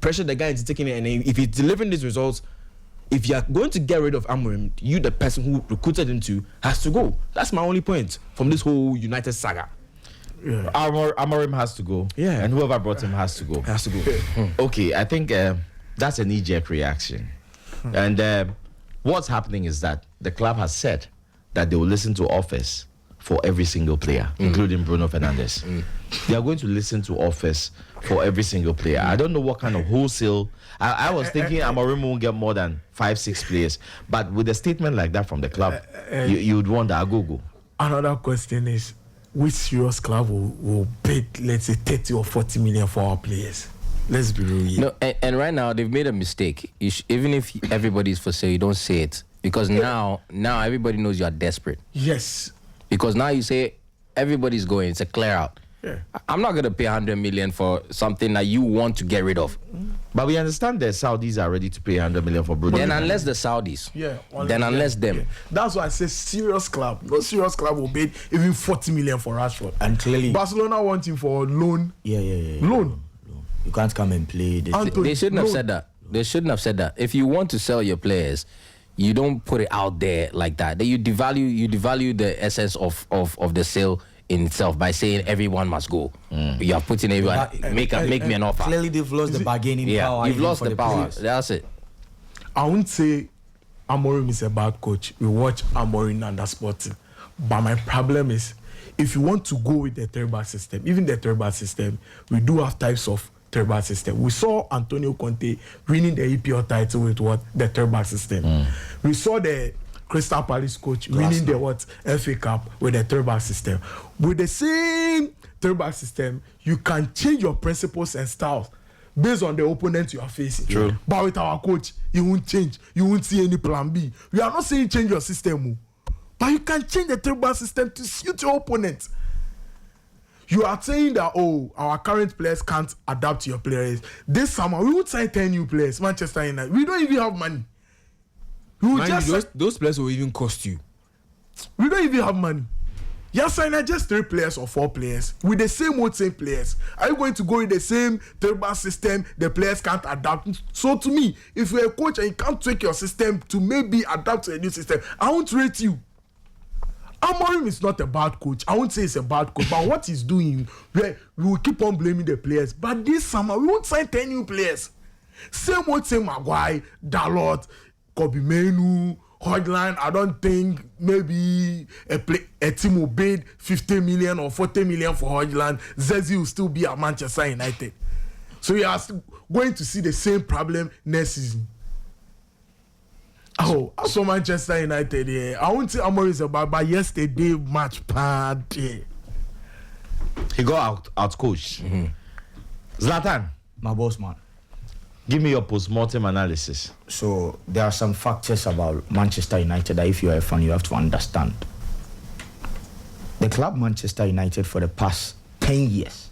pressure the guy into taking it, and if he's delivering these results, if you are going to get rid of Amorim, you, the person who recruited him to, has to go. That's my only point from this whole United saga. Yeah. Amorim has to go. Yeah. And whoever brought him has to go. Has to go. Okay, I think that's a knee-jerk reaction. And what's happening is that the club has said that they will listen to offers for every single player, including Bruno Fernandes. They are going to listen to offers for every single player. I don't know what kind of wholesale. I was thinking Amorim won't get more than 5-6 players, but with a statement like that from the club, you would wonder, go. Another question is, which serious club will bid, let's say, 30 or 40 million for our players? Let's be real. No, and right now they've made a mistake. Even if everybody's for sale, you don't say it, because now everybody knows you are desperate. Yes. Because now you say everybody's going. It's a clear out. Yeah. I'm not gonna pay 100 million for something that you want to get rid of. But we understand the Saudis are ready to pay 100 million for Bruno. Then unless the Saudis. Unless them. Yeah. That's why I say serious club. No serious club will bid even 40 million for Rashford. And clearly Barcelona want him for loan. Yeah. Loan. You can't come and play. They shouldn't have said that. They shouldn't have said that. If you want to sell your players, you don't put it out there like that. You devalue the essence of the sale in itself by saying everyone must go. You are putting everyone. Make me an offer. Clearly, they've lost the bargaining power. You've lost the power. Players. That's it. I won't say Amorim is a bad coach. We watch Amorim under Sporting, but my problem is, if you want to go with the third-back system, even the third-back system, we do have types of third-back system. We saw Antonio Conte winning the EPL title with the third-back system. We saw the Crystal Palace coach winning the FA Cup with the third-back system. With the same third-back system, you can change your principles and styles based on the opponent you are facing. True. But with our coach, you won't change. You won't see any plan B. We are not saying change your system, but you can change the third-back system to suit your opponent. You are saying that, our current players can't adapt to your players. This summer, we would sign 10 new players, Manchester United. We don't even have money. Those players will even cost you. We don't even have money. You're signing just 3 players or 4 players with the same players. Are you going to go with the same third-back system? The players can't adapt. So to me, if you're a coach and you can't tweak your system to maybe adapt to a new system, I won't rate you. Amorim is not a bad coach. I won't say he's a bad coach, but what he's doing, we will keep on blaming the players. But this summer, we won't sign 10 new players. Same Maguire, Dalot, Kobe Menu, Hojland. I don't think maybe a team will bid 50 million or 40 million for Hojland. Zezi will still be at Manchester United. So you are going to see the same problem next season. I saw Manchester United here. I won't say Amorim is about, but yesterday match party. He got out coach. Zlatan, My boss, man. give me your post-mortem analysis. So there are some factors about Manchester United that if you are a fan, you have to understand. The club Manchester United for the past 10 years,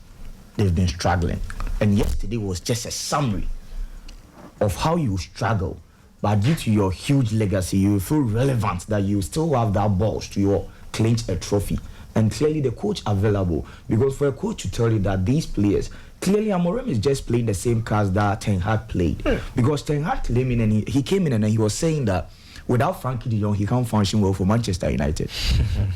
they've been struggling. And yesterday was just a summary of how you struggle. But due to your huge legacy, you feel relevant that you still have that balls to clinch a trophy. And clearly the coach available. Because for a coach to tell you that these players, clearly Amorim is just playing the same cards that Ten Hag played. Because Ten Hag came in and he came in and he was saying that without Frankie de Jong, he can't function well for Manchester United.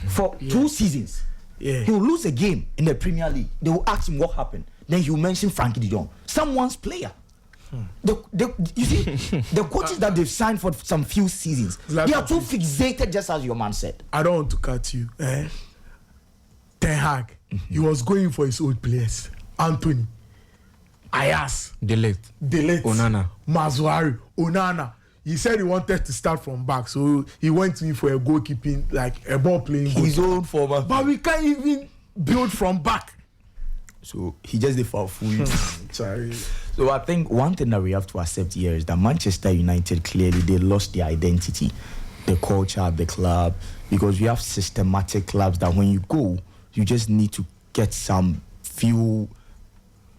For 2 seasons, he will lose a game in the Premier League. They will ask him what happened. Then he will mention Frankie de Jong, someone's player. You see, the coaches that they've signed for some few seasons, they are too fixated, just as your man said. I don't want to cut you. Ten Hag, he was going for his old players. Anthony, Ayas, Delete, Onana, Mazuari, Onana. He said he wanted to start from back, so he went in for a goalkeeping, like a ball playing. His own former. But we can't even build from back. So he just did for fool. Sorry. So I think one thing that we have to accept here is that Manchester United, clearly they lost their identity, the culture of the club, because we have systematic clubs that when you go, you just need to get some few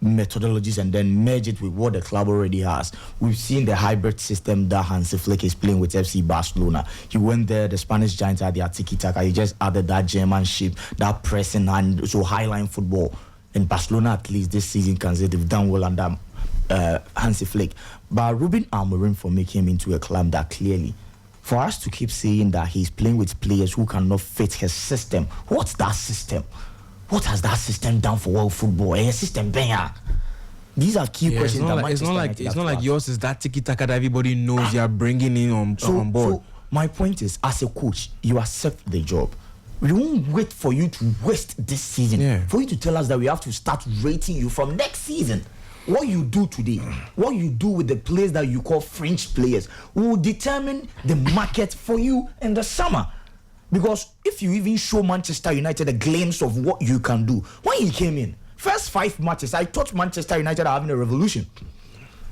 methodologies and then merge it with what the club already has. We've seen the hybrid system that Hansi Flick is playing with FC Barcelona. He went there, the Spanish giants had their tiki-taka. He just added that Germanship, that pressing and so highline football. And Barcelona, at least this season, can say they've done well under Hansi Flick, but Ruben Amorim for making him into a club that clearly, for us to keep saying that he's playing with players who cannot fit his system. What's that system? What has that system done for world football? A system banger. These are key questions. It's not like yours is that tiki taka that everybody knows you are bringing in on board. So my point is, as a coach, you accept the job. We won't wait for you to waste this season. For you to tell us that we have to start rating you from next season. What you do today, what you do with the players that you call French players, will determine the market for you in the summer. Because if you even show Manchester United a glimpse of what you can do, when he came in, first 5 matches, I thought Manchester United are having a revolution.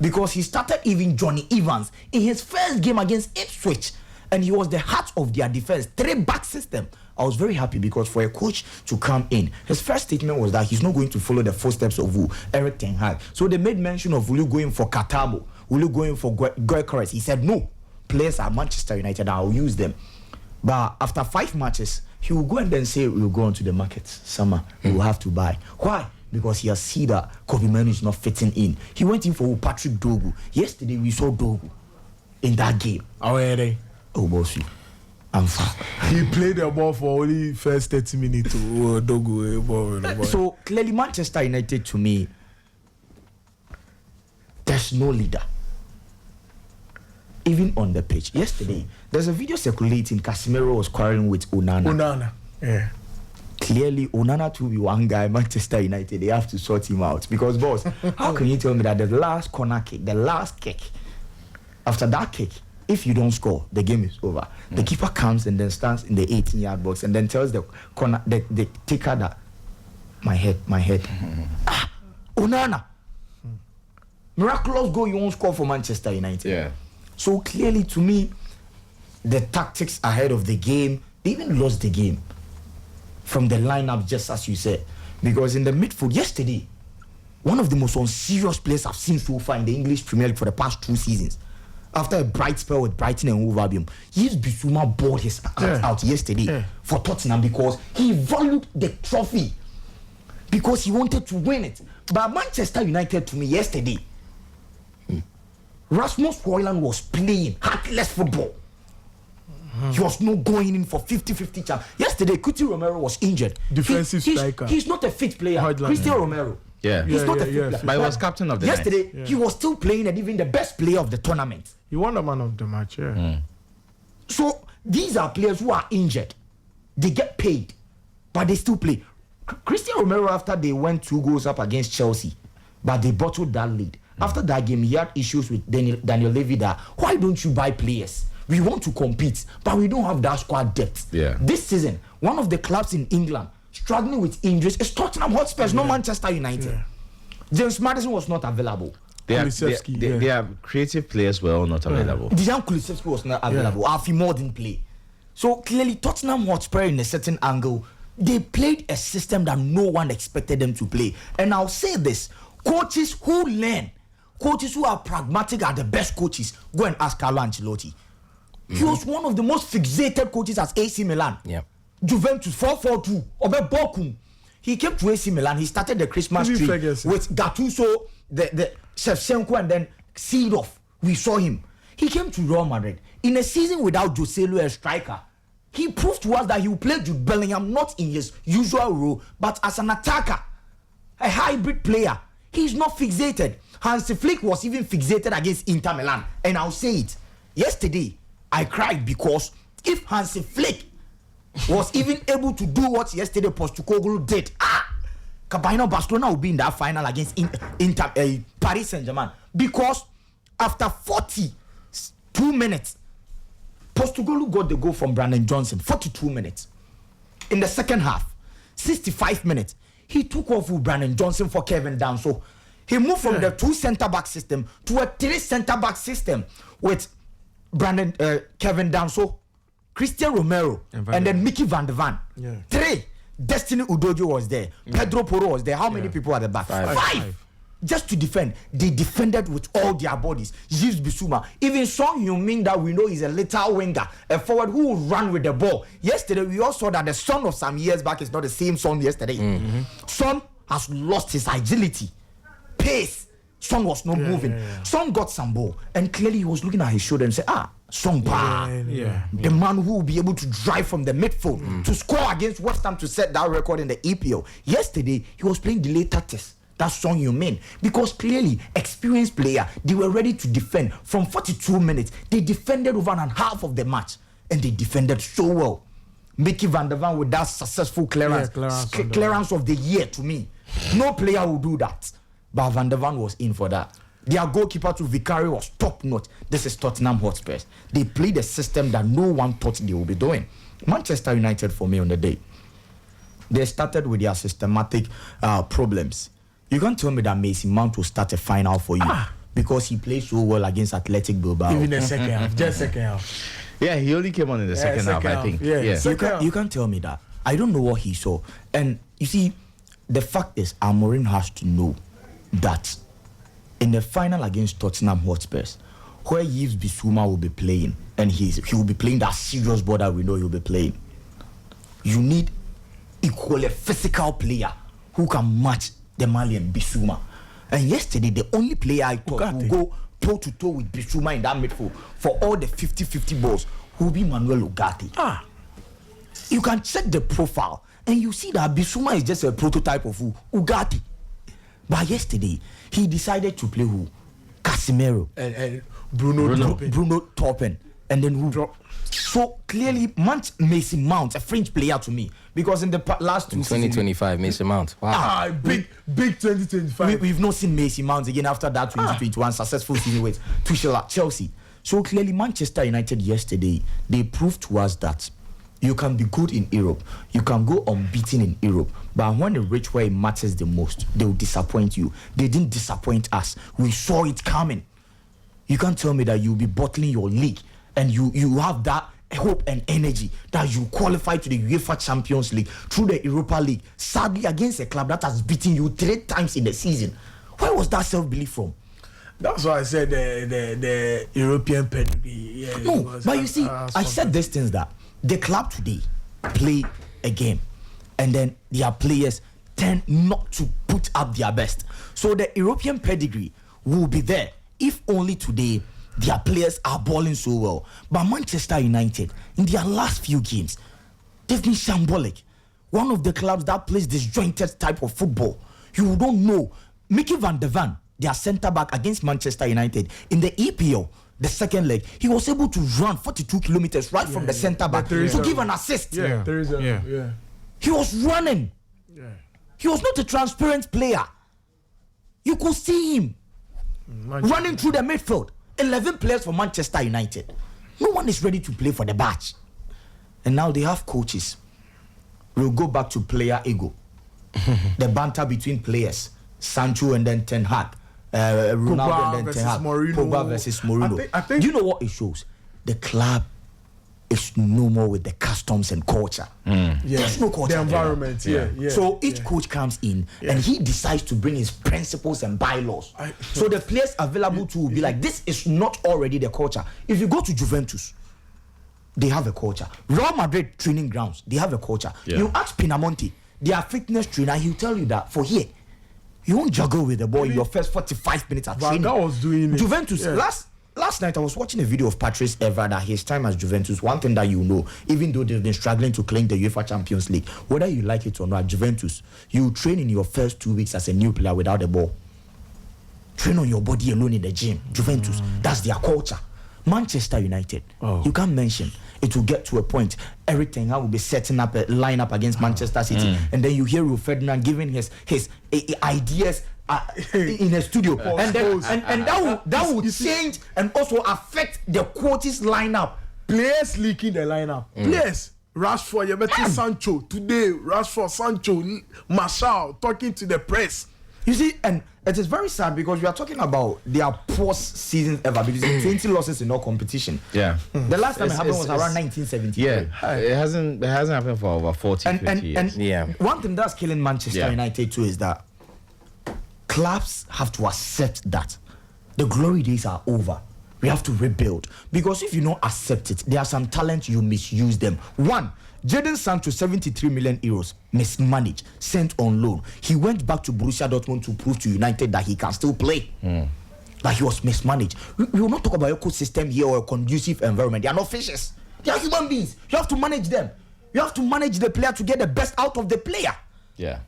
Because he started even Johnny Evans in his first game against Ipswich. And he was the heart of their defense, 3-back system. I was very happy because for a coach to come in, his first statement was that he's not going to follow the footsteps of Eric Ten Hag. So they made mention of, will you go in for Katabo? Will you go in for Goycores? He said, no, players are Manchester United, I'll use them. But after 5 matches, he will go and then say, we'll go on to the market. Summer, we will have to buy. Why? Because he has seen that Kobe Manu is not fitting in. He went in for Patrick Dogu. Yesterday, we saw Dogu in that game. How are they? Oh, bossy. I'm fine. He played the ball for only first 30 minutes. Dogu. So clearly, Manchester United, to me, there's no leader. Even on the pitch. Yesterday, there's a video circulating. Casemiro was quarreling with Onana. Yeah. Clearly, Onana to be one guy, Manchester United, they have to sort him out. Because, boss, how can you tell me that the last corner kick, the last kick, after that kick, if you don't score, the game is over. The keeper comes and then stands in the 18-yard box and then tells the corner, the taker that, my head. Onana. Miraculous goal, you won't score for Manchester United. Yeah. So clearly, to me, the tactics ahead of the game, they even lost the game from the lineup, just as you said. Because in the midfield yesterday, one of the most unserious players I've seen so far in the English Premier League for the past 2 seasons, after a bright spell with Brighton and Wolverhampton, Yves Bissouma bought his heart out yesterday for Tottenham because he valued the trophy, because he wanted to win it. But Manchester United, to me, yesterday, Rasmus Højlund was playing heartless football. He was not going in for 50-50 chance. Yesterday, Cuti Romero was injured. Defensive striker. He's not a fit player. Højlund. Christian Romero. He's not a fit player. But he was captain of the yesterday, night. he was still playing and even the best player of the tournament. He won the man of the match, So these are players who are injured. They get paid, but they still play. Christian Romero, after they went 2 goals up against Chelsea, but they bottled that lead. After that game, he had issues with Daniel Levy that, why don't you buy players? We want to compete, but we don't have that squad depth. This season, one of the clubs in England struggling with injuries is Tottenham Hotspur, not Manchester United. James Maddison was not available. Their creative players were all not available. Dejan Kulusevski was not available. Alfie Moore didn't play. So clearly, Tottenham Hotspur, in a certain angle, they played a system that no one expected them to play. And I'll say this, coaches who learn, coaches who are pragmatic are the best coaches. Go and ask Carlo Ancelotti. He was one of the most fixated coaches at AC Milan. Juventus 4-4-2. Obe Bokum. He came to AC Milan. He started the Christmas tree with Gattuso, the Shevchenko, and then Seedorf. We saw him. He came to Real Madrid in a season without Joselu, a striker. He proved to us that he will play Jude Bellingham not in his usual role, but as an attacker, a hybrid player. He's not fixated. Hansi Flick was even fixated against Inter Milan, and I'll say it. Yesterday, I cried because if Hansi Flick was even able to do what yesterday Postecoglou did, Caballero Barcelona will be in that final against Paris Saint-Germain, because after 42 minutes, Postecoglou got the goal from Brandon Johnson. 42 minutes. In the second half, 65 minutes, he took off with Brandon Johnson for Kevin Down. So he moved from the 2 centre-back system to a 3 centre-back system with Kevin Danso, Christian Romero, and then Mickey van der Van. 3. Destiny Udojo was there. Pedro Porro was there. How many people at the back? 5. Just to defend. They defended with all their bodies. Yves Bissouma. Even Son Heung-min, that we know is a little winger, a forward who will run with the ball. Yesterday, we all saw that the Son of some years back is not the same Son yesterday. Son has lost his agility, pace, Son was not moving. Son got some ball, and clearly he was looking at his shoulder and said, Son Pa, the man who will be able to drive from the midfield to score against West Ham to set that record in the EPL. Yesterday, he was playing delayed tactics. That's Son Heung-min, because clearly experienced player, they were ready to defend from 42 minutes. They defended over and half of the match, and they defended so well. Mickey van der Van with that successful clearance of the year to me. No player will do that, but van der Van was in for that. Their goalkeeper to Vicari was top notch. This is Tottenham Hotspurs. They played a system that no one thought they would be doing. Manchester United, for me on the day, they started with their systematic problems. You can't tell me that Mason Mount will start a final for you because he played so well against Athletic Bilbao. Even the second half, just second half. Yeah, he only came on in the second half, I think. You can't tell me that. I don't know what he saw. And you see, the fact is, Amorim has to know that in the final against Tottenham Hotspurs, where Yves Bissouma will be playing, and he will be playing that serious ball that we know he'll be playing, you need equally physical player who can match the Malian Bissouma. And yesterday, the only player I thought would go toe-to-toe with Bissouma in that midfield for all the 50-50 balls will be Manuel Ugarte. You can check the profile, and you see that Bissouma is just a prototype of Ugarte. But yesterday, he decided to play who? Casemiro. And Bruno Toppen. And then who? So clearly, Mason Mount, a French player to me, because in the last 2 seasons, 2025, Mason Mount. Wow. Big 2025. We've not seen Mason Mount again after that 2021 successful season with Tuchel at Chelsea. So clearly, Manchester United yesterday, they proved to us that you can be good in Europe, you can go unbeaten in Europe, but when you reach where it matters the most, they will disappoint you. They didn't disappoint us. We saw it coming. You can't tell me that you'll be bottling your league and you have that hope and energy that you qualify to the UEFA Champions League through the Europa League, sadly against a club that has beaten you 3 times in the season. Where was that self-belief from? That's why I said the European pedigree. No, but you see, I said these things that the club today play a game and then their players tend not to put up their best. So the European pedigree will be there if only today their players are balling so well. But Manchester United, in their last few games, they've been shambolic. One of the clubs that plays disjointed type of football. You don't know. Mickey van der Van, their centre-back against Manchester United, in the EPL, the second leg, he was able to run 42 kilometers right from the centre-back to give an assist. He was running. He was not a transparent player. You could see him running through the midfield. 11 players for Manchester United. No one is ready to play for the batch. And now they have coaches. We'll go back to player ego. The banter between players. Sancho and then Ten Hag. Ronaldo and then Ten Hag. Pogba versus Mourinho. I think you know what it shows? The club is no more with the customs and culture. There's no culture. The environment, So each coach comes in and he decides to bring his principles and bylaws. So the players available to will be like, this is not already the culture. If you go to Juventus, they have a culture. Real Madrid training grounds, they have a culture. You ask Pinamonti, their fitness trainer, he'll tell you that for here, you won't juggle with the ball in your first 45 minutes of training. Van Gaal was doing it. Juventus, Last night I was watching a video of Patrice Evra at his time as Juventus. One thing that you know, even though they've been struggling to claim the UEFA Champions League, whether you like it or not, Juventus, you train in your first 2 weeks as a new player without the ball. Train on your body alone in the gym. Juventus, that's their culture. Manchester United, you can't mention. It will get to a point. Eric Ten Hag will be setting up a lineup against Manchester City, and then you hear Rio Ferdinand giving his ideas in a studio, and that will change and also affect the coach's lineup. Players leaking the lineup. Players. Rashford, you better Sancho today. Rashford, Sancho, Marshall talking to the press. You see, and it is very sad because we are talking about their post season ever because 20 losses in all competition. Yeah. The last time it happened was around 1970. Yeah. It hasn't happened for over 40, 50 years. And one thing that's killing Manchester United too is that clubs have to accept that the glory days are over. We have to rebuild. Because if you don't accept it, there are some talents you misuse them. One, Jadon Sancho, 73 million euros, mismanaged, sent on loan. He went back to Borussia Dortmund to prove to United that he can still play. Like he was mismanaged. We will not talk about ecosystem here or a conducive environment. They are not fishes. They are human beings. You have to manage them. You have to manage the player to get the best out of the player. Yeah.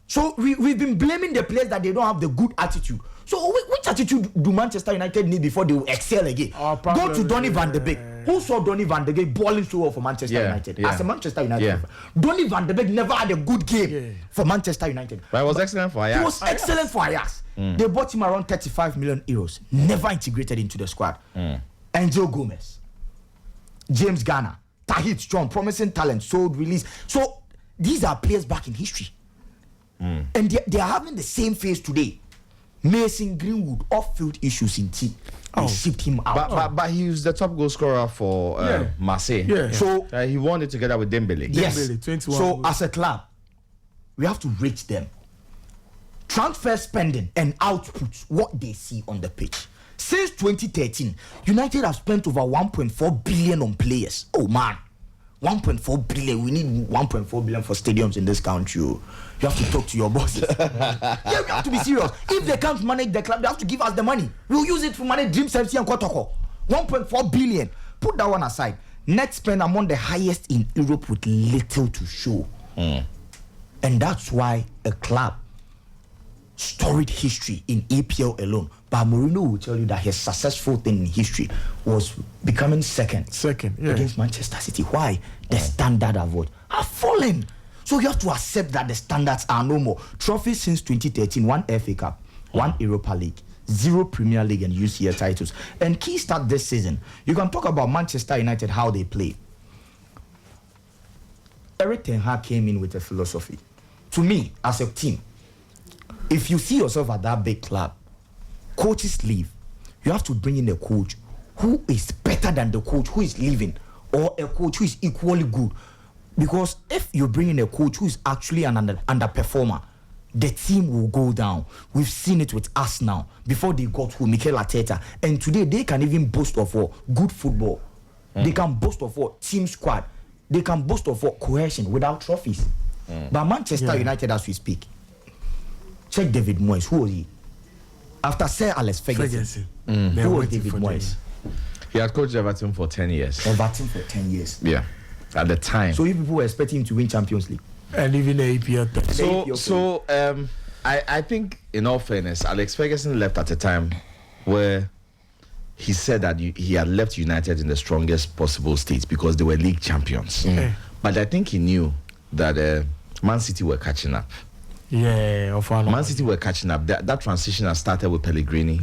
So we've been blaming the players that they don't have the good attitude. So which attitude do Manchester United need before they will excel again? Go to Donny van de Beek. Who saw Donny van de Beek balling so well for Manchester United? As a Manchester United fan, Donny van de Beek never had a good game for Manchester United. But it was excellent for Ajax. He was excellent for Ajax. They bought him around 35 million euros. Never integrated into the squad. Angel Gomez, James Garner, Tahith Strong, promising talent, sold, released. So these are players back in history. And they are having the same face today. Mason Greenwood, off-field issues in team. They shipped him out. But he was the top goal scorer for Marseille. Yeah. So he won it together with Dembele. yes. Dembele, 21 So goals. as a club, we have to rate them. Transfer spending and output, what they see on the pitch. Since 2013, United have spent over 1.4 billion on players. Oh man, 1.4 billion. We need 1.4 billion for stadiums in this country. You have to talk to your bosses. Yeah, we have to be serious. If they can't manage the club, they have to give us the money. We'll use it to manage Dreams FC and Kotoko. 1.4 billion. Put that one aside. Net spend among the highest in Europe with little to show. And that's why a club storied history in EPL alone. But Mourinho will tell you that his successful thing in history was becoming second against Manchester City. Why? The standard of what have fallen. So you have to accept that the standards are no more. Trophies since 2013, 1 FA Cup, 1 Europa League, 0 Premier League and UCL titles. And key start this season, you can talk about Manchester United, how they play. Eric Ten Hag came in with a philosophy. To me, as a team, if you see yourself at that big club, coaches leave. You have to bring in a coach who is better than the coach who is leaving, or a coach who is equally good. Because if you bring in a coach who is actually an underperformer, the team will go down. We've seen it with us now. Before they got who, Mikel Arteta, and today they can even boast of what? Good football. They can boast of what? Team squad. They can boast of what? Cohesion without trophies. But Manchester United, as we speak, check David Moyes. Who was he? After Sir Alex Ferguson. Who was David Moyes? He had coached Everton for 10 years. Everton for 10 years. Yeah, at the time. So you people were expecting him to win Champions League. And even the EPL. I think, in all fairness, Alex Ferguson left at a time where he said that he had left United in the strongest possible state because they were league champions. But I think he knew that Man City were catching up. Man City were catching up. That transition has started with Pellegrini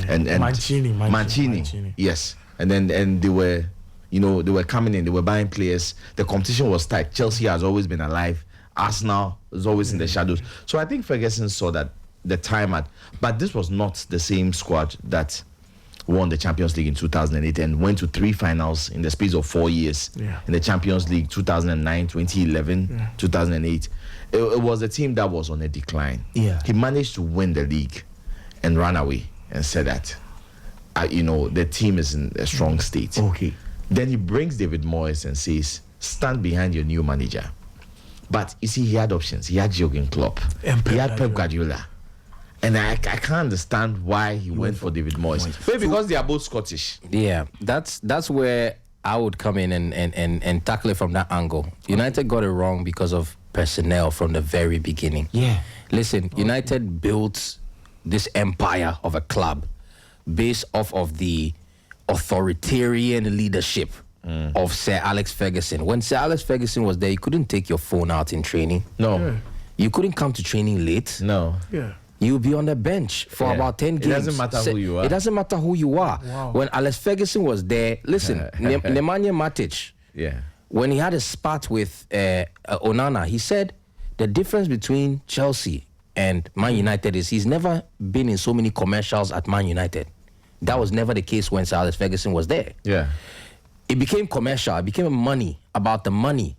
and Mancini. Yes, and they were, they were coming in. They were buying players. The competition was tight. Chelsea has always been alive. Arsenal is always in the shadows. So I think Ferguson saw that the time but this was not the same squad that won the Champions League in 2008 and went to 3 finals in the space of 4 years in the Champions League 2009, 2011, 2008. It was a team that was on a decline. He managed to win the league and run away and said that, the team is in a strong state. Then he brings David Moyes and says, stand behind your new manager. But you see, he had options. He had Jurgen Klopp. He had Pep Guardiola. And I can't understand why he went for David Moyes. Maybe because they are both Scottish. Yeah, that's where I would come in and tackle it from that angle. United got it wrong because of personnel from the very beginning. Listen, United built this empire of a club based off of the authoritarian leadership of Sir Alex Ferguson. When Sir Alex Ferguson was there, you couldn't take your phone out in training. No. You couldn't come to training late. No. You'll be on the bench for about 10 games. It doesn't matter who you are. It doesn't matter who you are. When Alex Ferguson was there, listen, Nemanja Matic, when he had a spat with Onana, he said the difference between Chelsea and Man United is he's never been in so many commercials at Man United. That was never the case when Sir Alex Ferguson was there. It became commercial. It became about the money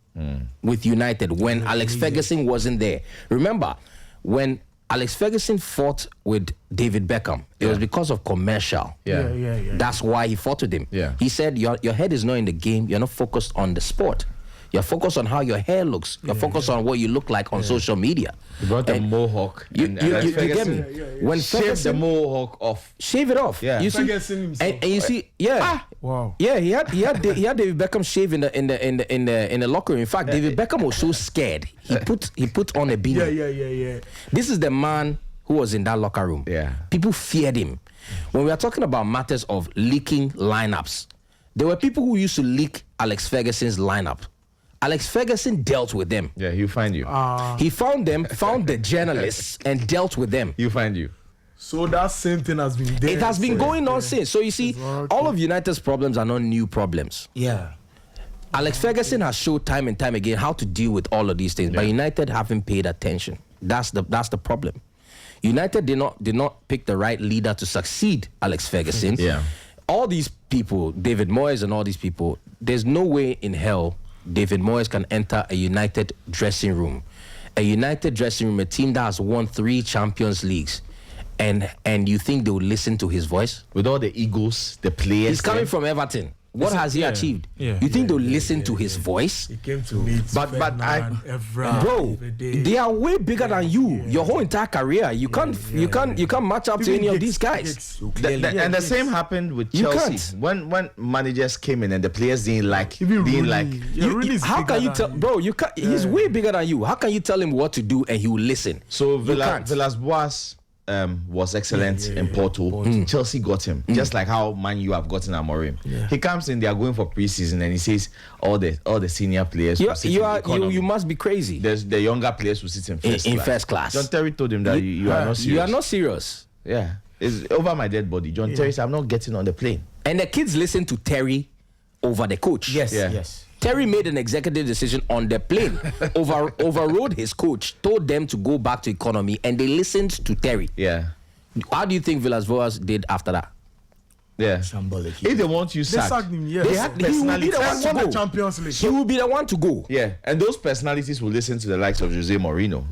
with United when Alex Ferguson wasn't there. Remember, when Alex Ferguson fought with David Beckham. It was because of commercial. Yeah. That's why he fought with him. Yeah. He said, your head is not in the game. You're not focused on the sport. You're focused on how your hair looks. You're focused on what you look like on social media. He brought a mohawk. You get me? When Shaved the Ferguson, mohawk off. shave it off. Yeah. You see, Ferguson himself. and you see, yeah. Wow. Yeah, he had David Beckham shave in the locker room. In fact, David Beckham was so scared. He put on a beanie. Yeah. This is the man who was in that locker room. Yeah. People feared him. When we are talking about matters of leaking lineups, there were people who used to leak Alex Ferguson's lineup. Alex Ferguson dealt with them. Yeah, he'll find you. He found them, found the journalists, and dealt with them. He'll find you. So that same thing has been there. It has been going on since. So you see, Okay. all of United's problems are not new problems. Yeah. Alex Ferguson has showed time and time again how to deal with all of these things, but United haven't paid attention. That's the problem. United did not pick the right leader to succeed Alex Ferguson. Yeah. All these people, David Moyes and all these people, there's no way in hell David Moyes can enter a United dressing room. A United dressing room, a team that has won 3 Champions Leagues, and you think they will listen to his voice? With all the egos, the players. He's coming from Everton. What has he achieved? Yeah. You think they'll listen to his voice? He came to meet But Ferdinand, Evra, Bro, David. they are way bigger than you. Your whole entire career, you can't match up to Even any of Giggs- these guys. Giggs. And the same happened with You Chelsea. When managers came in and the players didn't like, Even didn't Rooney. like. Yeah, Rooney is How bigger can you than tell, bro? You can't. He's way bigger than you. How can you tell him what to do and he will listen? So You can't. Villas-Boas was excellent in Porto. Chelsea got him, just like how Man U have gotten Amorim. He comes in, they are going for preseason, and he says all the senior players. will sit in the economy. You must be crazy. There's the younger players who sit in first In class. first class. John Terry told him that you are not serious. You are not serious. Yeah, it's over my dead body. John Terry said, I'm not getting on the plane. And the kids listen to Terry over the coach. Yes. Yeah. Yes. Terry made an executive decision on the plane, overrode his coach, told them to go back to economy, and they listened to Terry. Yeah, How do you think Villas-Boas did after that? yeah. Shambolic. If they want you They sacked, sacked him, yeah. they had He will be personalities. the one to won the go. Champions League. He will be the one to go. Yeah, and those personalities will listen to the likes of Jose Mourinho.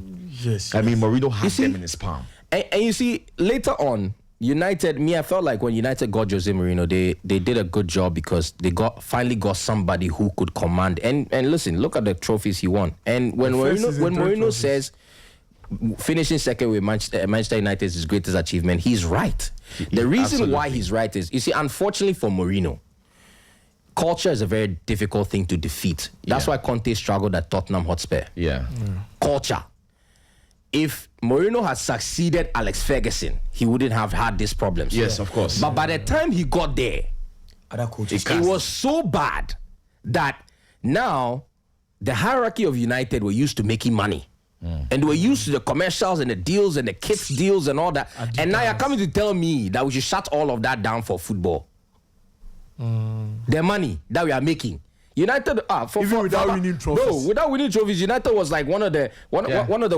Yes. I mean, Mourinho had see- them in his palm. And you see, later on, United, I felt like when United got Jose Mourinho, they did a good job because they finally got somebody who could command. And listen, look at the trophies he won. And when The first season, 3 Mourinho trophies. says finishing second with Manchester United is his greatest achievement, he's right. The reason why he's right is, you see, unfortunately for Mourinho, culture is a very difficult thing to defeat. That's why Conte struggled at Tottenham Hotspur. Yeah. Culture. If Mourinho had succeeded Alex Ferguson, he wouldn't have had these problems. Yes, of course. But by the time he got there, Other coaches. it was so bad that now the hierarchy of United were used to making money. And they were used to the commercials and the deals and the kits deals and all that. And now you're coming to tell me that we should shut all of that down for football. The money that we are making. United Even without winning trophies. No, without winning trophies, United was like one of the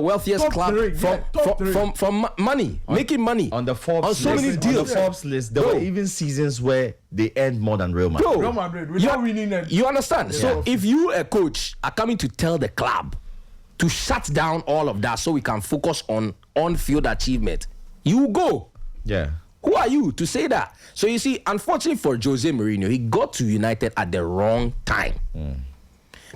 wealthiest Top clubs three, from, yeah, top three. from money, making money On the Forbes on so list, many on deals. the Forbes list, there Bro. were even seasons where they earned more than Real Madrid. Bro, Real Madrid, without winning them. You understand? So if you, a coach, are coming to tell the club to shut down all of that so we can focus on on-field achievement, you go. Yeah. Who are you to say that? So you see, unfortunately for Jose Mourinho, he got to United at the wrong time.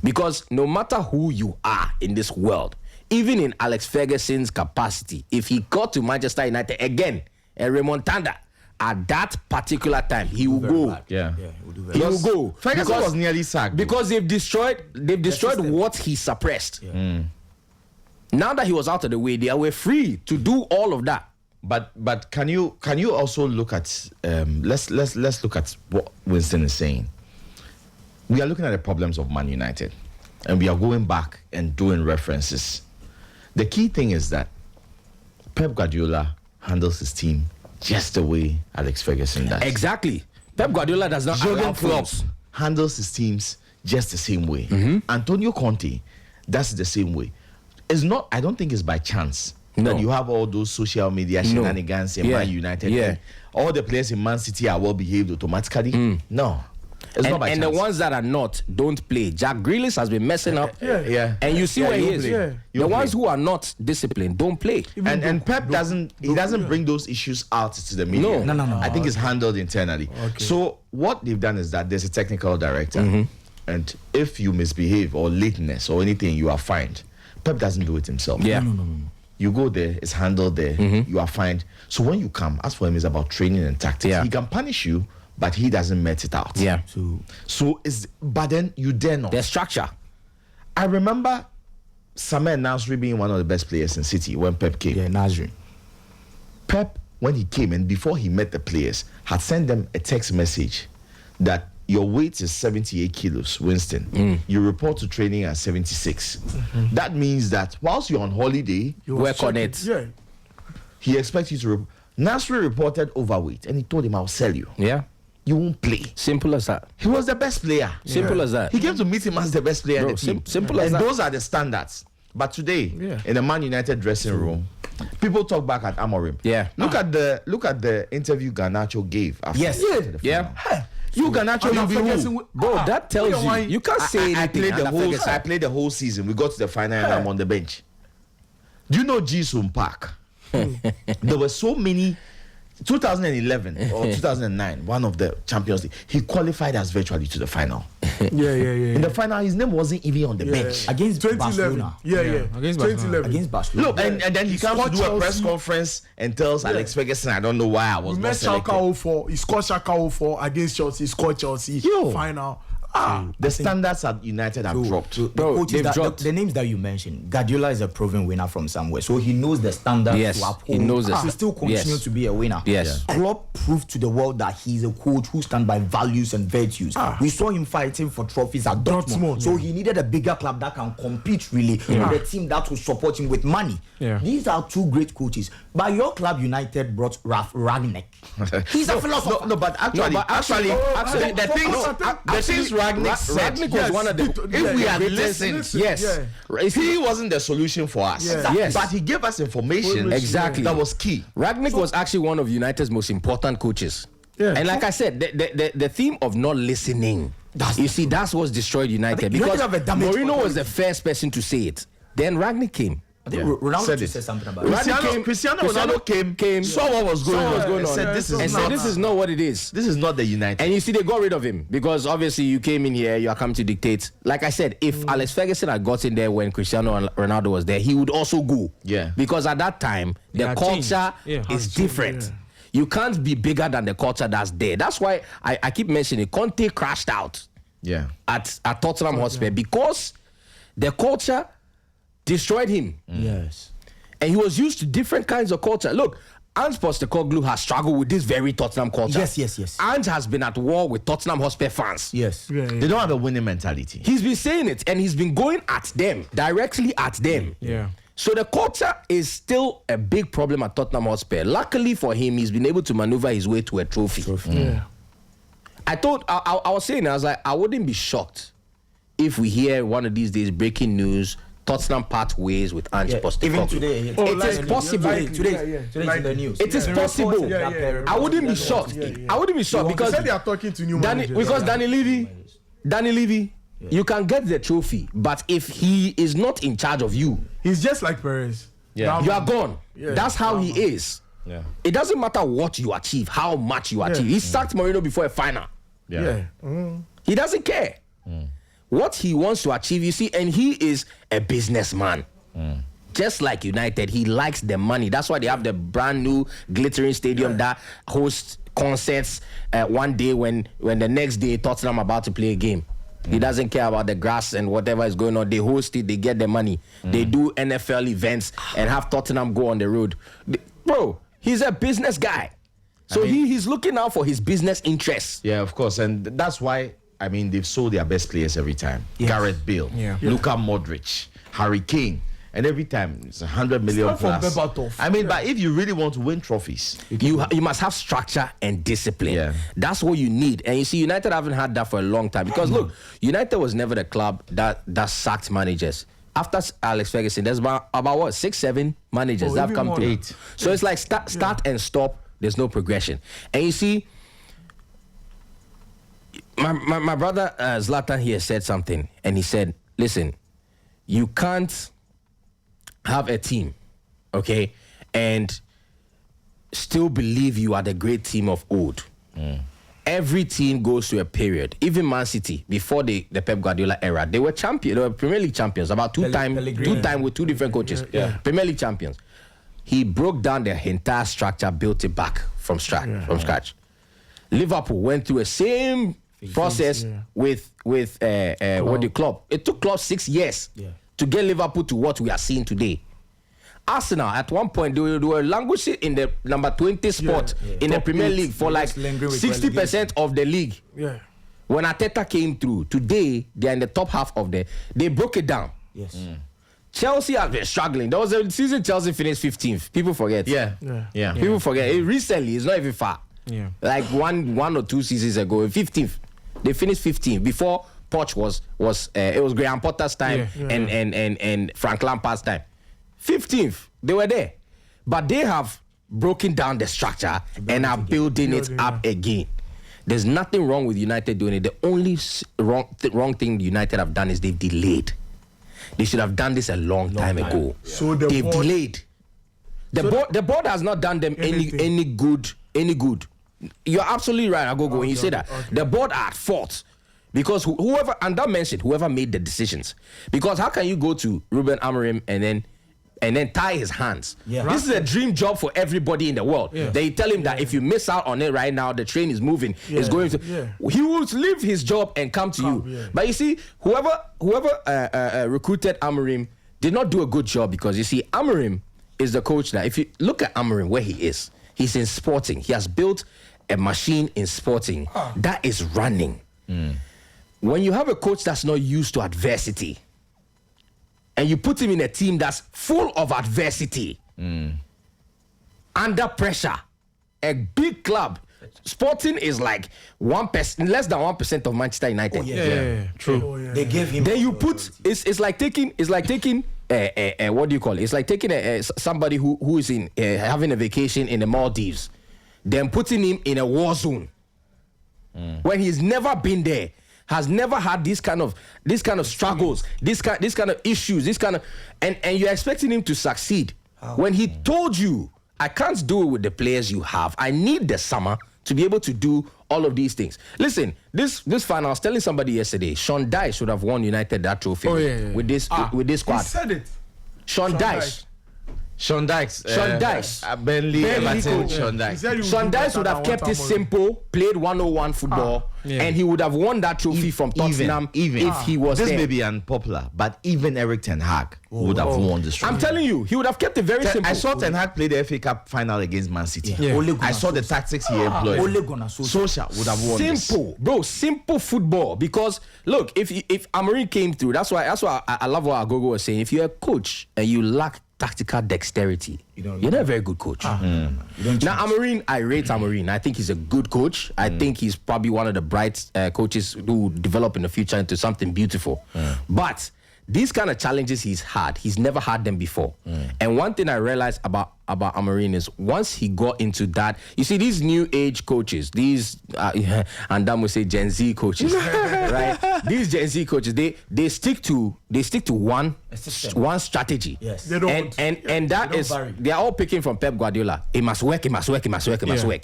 Because no matter who you are in this world, even in Alex Ferguson's capacity, if he got to Manchester United again, a remontada, at that particular time, he will go. Yeah. Yeah, we'll do He very will go. Ferguson Because- was nearly sacked. because they've destroyed what he suppressed. Now that he was out of the way, they were free to do all of that. But can you also look at let's look at what Winston is saying. We are looking at the problems of Man United, and we are going back and doing references. The key thing is that Pep Guardiola handles his team just the way Alex Ferguson does. Exactly. Pep Guardiola does not allow Jurgen Klopp flaws. handles his teams just the same way. Antonio Conte, that's the same way. It's not. I don't think it's by chance No. that you have all those social media shenanigans in Yeah. Man United. Yeah. All the players in Man City are well behaved automatically. No. It's not by And chance. the ones that are not don't play. Jack Grealish has been messing up. Yeah. And you see Yeah, where he you'll is. play. Yeah. You'll The ones play. who are not disciplined don't play. And Pep doesn't bring those issues out to the media. No. I think it's handled internally. So what they've done is that there's a technical director, and if you misbehave or lateness or anything, you are fined. Pep doesn't do it himself. Yeah. You go there, it's handled there, you are fined. So when you come, as for him, it's about training and tactics. Yeah. He can punish you, but he doesn't met it out. Yeah. So but then you dare not. There's structure. I remember Samer Nasri being one of the best players in City when Pep came. Yeah, Nasri. Pep, when he came and before he met the players, had sent them a text message that your weight is 78 kilos, Winston. You report to training at 76. That means that whilst you're on holiday, Work on it. Yeah. he expects you to. Nasri reported overweight and he told him, I'll sell you. Yeah. You won't play. Simple as that. He was the best player. Simple as that. He came to meet him as the best player Bro, in the team. simple as and that. those are the standards. But today, in the Man United dressing room, people talk back at Amorim. Yeah. Look at the interview Garnacho gave after Yes. the Yeah. final. You Garnacho, you be who? Bro, that tells you you can't say I anything. played the under whole. Ferguson. I played the whole season. We got to the final and I'm on the bench. Do you know Jisung Park? There were so many. 2011 or 2009, one of the Champions League, he qualified us virtually to the final. Yeah. In the final, his name wasn't even on the bench. Against 2011. Barcelona. Yeah. Against 2011. Against Barcelona. Look, and then he comes to do a press Chelsea. conference and tells Alex Ferguson, I don't know why I was We not met selected. Schalke 04. He scored Schalke 04 against Chelsea. He scored Chelsea. Yo. Final. The standards at United have dropped. The Bro, coaches they've that, dropped. the names that you mentioned, Guardiola is a proven winner from somewhere, so he knows the standards Yes, to uphold. he knows the He still continues yes. to be a winner. Yes. Klopp proved to the world that he's a coach who stands by values and virtues. We saw him fighting for trophies at Dortmund, so he needed a bigger club that can compete really with a team that will support him with money. Yeah. These are two great coaches. But your club United brought Ralph Ragnick. He's a philosopher. No, but actually, the things Ragnick said. Ragnick was one of the. If we had greatest- listened, Yes. he wasn't the solution for us. Yeah. Yes. But he gave us information Exactly. that was key. Ragnick was actually one of United's most important coaches. Yeah. And like I said, the theme of not listening, you see, that's what's destroyed United. United Because have a damaged Mourinho was authority. the first person to say it. Then Ragnick came. I think Yeah. Ronaldo Said just it. said something about it. Cristiano Ronaldo came, saw what was going on, and said, "This is And not. said, this is not what it is. This is not the United." And you see, they got rid of him because obviously you came in here, you are coming to dictate. Like I said, if Alex Ferguson had got in there when Cristiano Ronaldo was there, he would also go. Yeah. Because at that time, the Yeah, culture team. Yeah. is different. You can't be bigger than the culture that's there. That's why I keep mentioning Conte crashed out yeah, at Tottenham Hotspur because the culture destroyed him. Yes. And he was used to different kinds of culture. Look, Ange Postecoglou has struggled with this very Tottenham culture. Yes. Ange has been at war with Tottenham Hotspur fans. Yes. they don't have a winning mentality. He's been saying it and he's been going at them, directly at them. Yeah. So the culture is still a big problem at Tottenham Hotspur. Luckily for him, he's been able to maneuver his way to a trophy. Yeah. I was saying, I was like, I wouldn't be shocked if we hear one of these days breaking news, Tottenham part ways with Ange Postecoglou. Even today, It is possible. Today's in the news. It is possible. I wouldn't be shocked. I wouldn't be shocked They because said they are talking to new managers. Danny Levy, you can get the trophy, but if he is not in charge of you, He's just like Perez. Yeah. you are gone. Yeah. That's how he is. Yeah, It doesn't matter what you achieve, how much you achieve. He sacked Mourinho before a final. Yeah. He doesn't care. What he wants to achieve, you see, and he is a businessman. Just like United, he likes the money. That's why they have the brand new glittering stadium that hosts concerts one day when the next day Tottenham about to play a game. He doesn't care about the grass and whatever is going on. They host it, they get the money. They do NFL events and have Tottenham go on the road. Bro, he's a business guy. So he's looking out for his business interests. yeah, of course, and that's why they've sold their best players every time. Gareth Bale, Luka Modric, Harry Kane, and every time it's 100 million Start from plus. Berbatov. But if you really want to win trophies, You must have structure and discipline. Yeah. That's what you need. And you see, United haven't had that for a long time. Because look, United was never the club that sacked managers. After Alex Ferguson, there's about what, 6-7 managers that have even come more to than 8. So it's like start and stop. There's no progression. And you see, My brother Zlatan here said something, and he said, listen, you can't have a team, okay, and still believe you are the great team of old. Every team goes through a period. Even Man City, before the Pep Guardiola era, they were champions. They were Premier League champions, about two time with two different coaches. Premier League champions. He broke down their entire structure, built it back from scratch. Liverpool went through a same process with the club. It took Klopp 6 years to get Liverpool to what we are seeing today. Arsenal, at one point, they were languishing in the number 20 spot in the Premier League for like 60% of the league. Yeah. When Arteta came through, today they are in the top half of they broke it down. Yes. Chelsea has been struggling. There was a season Chelsea finished 15th. People forget. Yeah. People forget. Recently, it's not even far. Yeah. Like one or two seasons ago, 15th. They finished 15th before Poch was it was Graham Potter's time and Frank Lampard's time. 15th, they were there. But they have broken down the structure and are building it up again. There's nothing wrong with United doing it. The only wrong thing United have done is they've delayed. They should have done this a long time ago. So they've delayed. The board has not done them any good. You're absolutely right, Agogo, when you say that. Okay. The board are at fault. Because whoever, and that mentioned, whoever made the decisions. Because how can you go to Ruben Amorim and then tie his hands? Yeah. This is a dream job for everybody in the world. Yeah. They tell him that if you miss out on it right now, the train is moving. It's going to. Yeah. He will leave his job and come to you. Yeah. But you see, whoever recruited Amorim did not do a good job, because you see, Amorim is the coach that, if you look at Amorim where he is, he's in Sporting. He has built a machine in Sporting that is running. When you have a coach that's not used to adversity, and you put him in a team that's full of adversity, under pressure, a big club, Sporting is like 1%, less than 1% of Manchester United. True. They gave him. Then you put it's like taking what do you call it? It's like taking somebody who is in having a vacation in the Maldives, then putting him in a war zone when he's never been there, has never had this kind of struggles, this kind of issues, and you're expecting him to succeed when he told you, I can't do it with the players you have. I need the summer to be able to do all of these things. Listen, this final, I was telling somebody yesterday, Sean Dyche should have won United that trophy with this squad. He said it. Sean Dyche. Sean Dyche. Burnley, Everton, Sean Dyche. Sean Dyche would have kept it simple, played 101 football, and he would have won that trophy from Tottenham if he was this there. may be unpopular, but even Eric Ten Hag would have won this trophy. I'm telling you, he would have kept it very simple. I saw Ten Hag play the FA Cup final against Man City. I saw the tactics he employed. Solskjaer would have won simple, bro, simple football. Because look, if Amorim came through, that's why I love what Agogo was saying. If you're a coach and you lack tactical dexterity, you're not a very good coach. Now Amorim, I rate Amorim. I think he's a good coach. I think he's probably one of the bright coaches who develop in the future into something beautiful. But these kind of challenges he's never had them before. And one thing I realized about Amorim is, once he got into that, you see these new age coaches, these and Dan would say Gen Z coaches, right? These Gen Z coaches, they stick to one strategy. Yes. They don't, and that is vary. They are all picking from Pep Guardiola. It must work.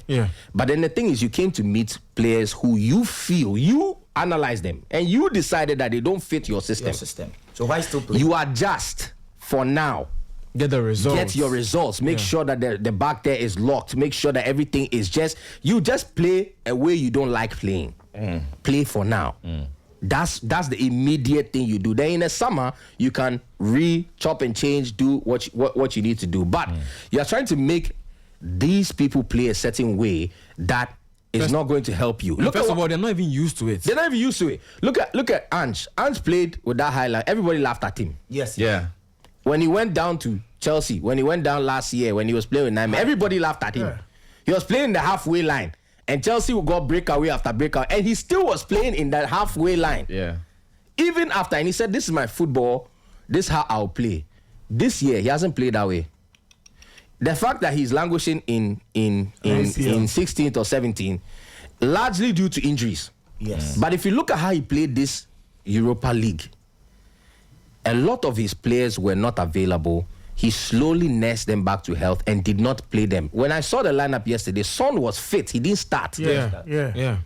Yeah. But then the thing is, you came to meet players who you analyze them, and you decided that they don't fit your system. So why still play? You adjust for now. Get the results. Get your results. Make sure that the back there is locked. Make sure that everything is you just play a way you don't like playing. Play for now. That's the immediate thing you do. Then in the summer, you can chop and change, do what you need to do. But you're trying to make these people play a certain way that is not going to help you. First of all, they're not even used to it. They're not even used to it. Look at Ange. Ange played with that highlight. Everybody laughed at him. Yes. Yeah. When he went down to Chelsea, when he went down last year, when he was playing with Neyma, everybody laughed at him. Yeah. He was playing in the halfway line, and Chelsea would go breakaway after breakaway, and he still was playing in that halfway line. Yeah. Even after, and he said, "This is my football. This is how I'll play." This year, he hasn't played that way. The fact that he's languishing in 16th or 17th, largely due to injuries. Yes. But if you look at how he played this Europa League, a lot of his players were not available. He slowly nursed them back to health and did not play them. When I saw the lineup yesterday, Son was fit. He didn't start. Yeah.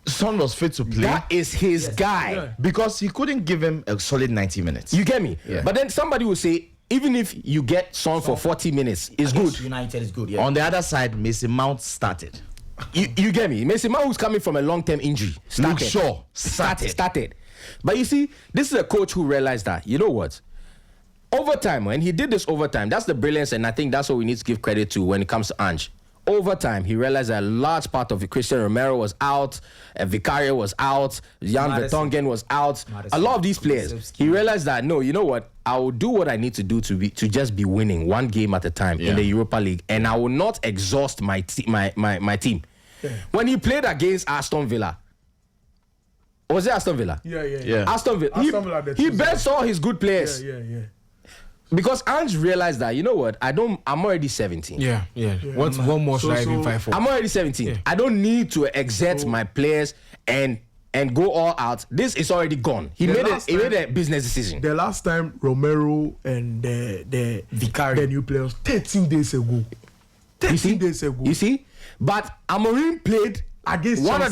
Son was fit to play. That is his guy. Yeah. Because he couldn't give him a solid 90 minutes. You get me? Yeah. But then somebody will say, even if you get Son for 40 minutes, it's good. United is good. Yeah. On the other side, Mason Mount started. You get me? Mason Mount, who's coming from a long-term injury, Luke Shaw started. But you see, this is a coach who realized that, you know what? Overtime, when he did this overtime, that's the brilliance, and I think that's what we need to give credit to when it comes to Ange. Overtime, he realized that a large part of it, Christian Romero was out, Vicario was out, Jan Vertonghen was out, a lot of these players. He realized that, no, you know what? I will do what I need to do to just be winning one game at a time in the Europa League, and I will not exhaust my team. Yeah. When he played against Aston Villa, was it Aston Villa? Yeah. Aston Villa. He benched all his good players. Yeah. Because Ange realized that, you know what, I'm already 17. Yeah. One more should I even fight for? I'm already 17. Yeah. I don't need to exert my players and go all out. This is already gone. He made a business decision. The last time Romero and the new players 13 days ago. 13 days ago. You see? But Amorim played against one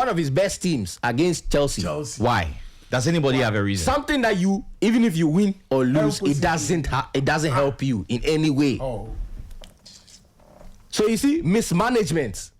of his best teams against Chelsea. Why? Does anybody have a reason? Something that even if you win or lose, it doesn't help you in any way. So you see, mismanagement.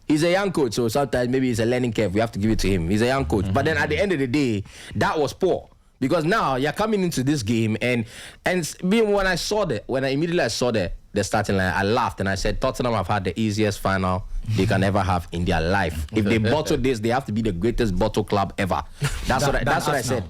He's a young coach, so sometimes maybe it's a learning curve. We have to give it to him. He's a young coach. But then at the end of the day, that was poor. Because now you're coming into this game and when I immediately saw the starting line, I laughed and I said Tottenham have had the easiest final they can ever have in their life. If they bottle this, they have to be the greatest bottle club ever. That's what I said.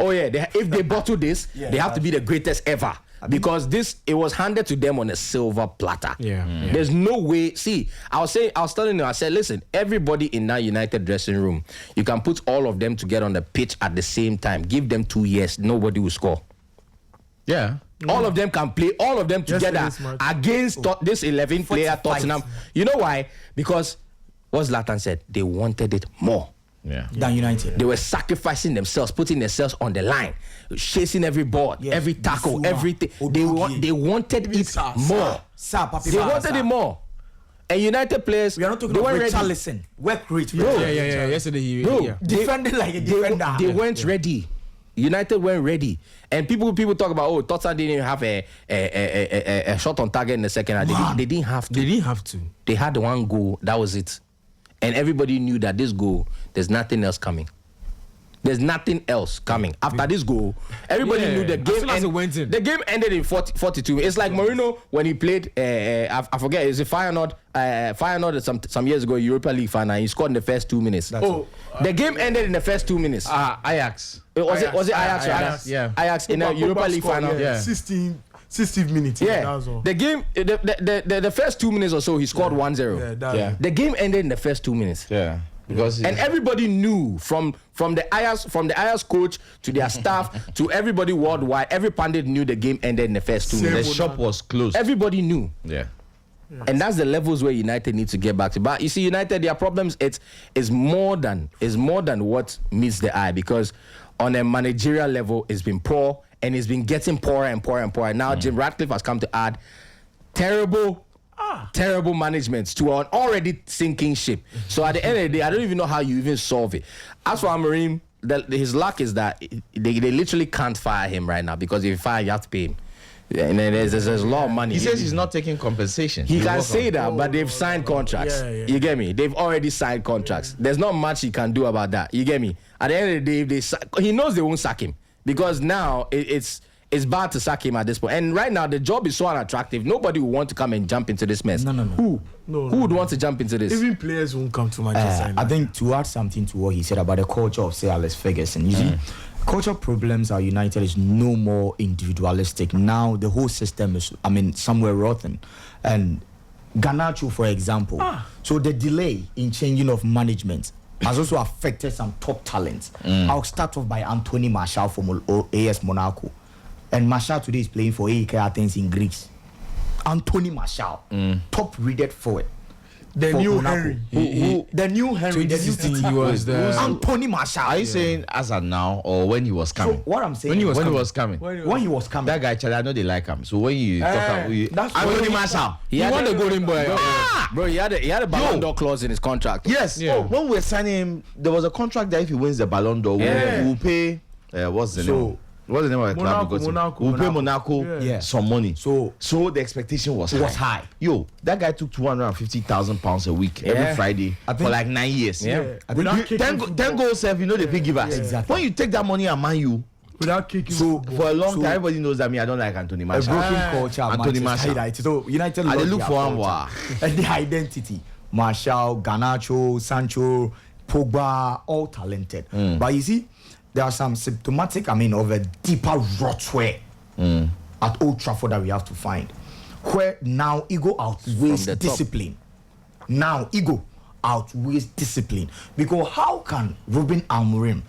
Oh yeah, if they bottle this, they have to be the greatest ever. Because it was handed to them on a silver platter. Yeah. There's no way. See, I was telling you, I said, listen, everybody in that United dressing room, you can put all of them together on the pitch at the same time. Give them 2 years, nobody will score. Yeah. All of them can play, all of them together against this 11-player Tottenham. You know why? Because what Zlatan said, they wanted it more. Yeah. Than United. They were sacrificing themselves, putting themselves on the line, chasing every ball, every tackle, everything. They wanted it more. They wanted it more. And United players, we are not talking about Richarlison. Work rate. Yeah. Yesterday, defended like a defender. They weren't ready. United weren't ready. And people talk about, Tottenham didn't even have a shot on target in the second half. They didn't have to. They had one goal. That was it. And everybody knew that this goal, there's nothing else coming. There's nothing else coming. After this goal, everybody knew the game ended. The game ended in 42. It's like Mourinho when he played, I forget, is it Feyenoord some years ago, Europa League final. He scored in the first 2 minutes. The game ended in the first 2 minutes. Ajax. Was it Ajax? Yeah. Ajax in a Europa League final. Yeah. 16 minutes. Yeah. That was all. The game, the first 2 minutes or so, he scored 1-0. The game ended in the first 2 minutes. Yeah. Because and everybody knew from the Ajax coach to their staff to everybody worldwide, every pundit knew the game ended in the first 2 minutes. The shop was closed. Everybody knew. Yeah. And that's the levels where United needs to get back to. But you see, United, their problems is more than what meets the eye, because on a managerial level, it's been poor and it's been getting poorer and poorer and poorer. Now Jim Ratcliffe has come to add terrible management to an already sinking ship. So at the end of the day, I don't even know how you even solve it. As for Amorim, his luck is that they literally can't fire him right now, because if you fire, you have to pay him. And then there's a lot of money. He says he's not taking compensation. He can say that, but they've signed contracts. You get me? They've already signed contracts. There's not much he can do about that. You get me? At the end of the day, he knows they won't sack him, because now it's bad to sack him at this point. And right now, the job is so unattractive. Nobody will want to come and jump into this mess. No. Who would want to jump into this? Even players won't come to Manchester. I think to add something to what he said about the culture of, say, Alex Ferguson, you see, culture problems at United is no more individualistic. Now the whole system is, somewhere rotten. And Garnacho, for example. So the delay in changing of management has also affected some top talents. I'll start off by Anthony Martial from AS Monaco. And Martial today is playing for AEK Athens in Greece. Anthony Martial, top rated forward. The for new Monaco. Henry. The new Henry. The new 2016 Titi. he was the- Anthony Martial. Are you saying as of now or when he was So coming? what I'm saying When he was when coming. he was coming. when he was coming. That guy, Charlie, I know they like him. So when you talk about that's Anthony when- Martial. He won the Golden Boy. Ah! Bro, he had a Ballon d'Or clause in his contract. Yes. Yeah. Oh, when we were signing him, there was a contract that if he wins the Ballon d'Or, Yeah. we'll pay. What's the name? What's the name of the club? Monaco, we got him? Monaco, We'll pay Monaco. Monaco Yeah. some money. So the expectation was was high. Yo, that guy took £250,000 a week Yeah. every Friday I for think- like 9 years. Yeah. I think Without You- kicking 10 football. goals, sef, you know they pay give us. Exactly. When you take that money and man you, Without kicking So, football. for a long So- time, everybody knows that me, I don't like Anthony a Martial. broken culture. Anthony Manchester Martial. United. So United And they lost look their for him, culture and the identity. Martial, Garnacho, Sancho, Pogba, all talented. But you see, there are some symptomatic, of a deeper rotware at Old Trafford that we have to find. Where now ego outweighs From the top. discipline. Now ego outweighs discipline. Because how can Ruben Amorim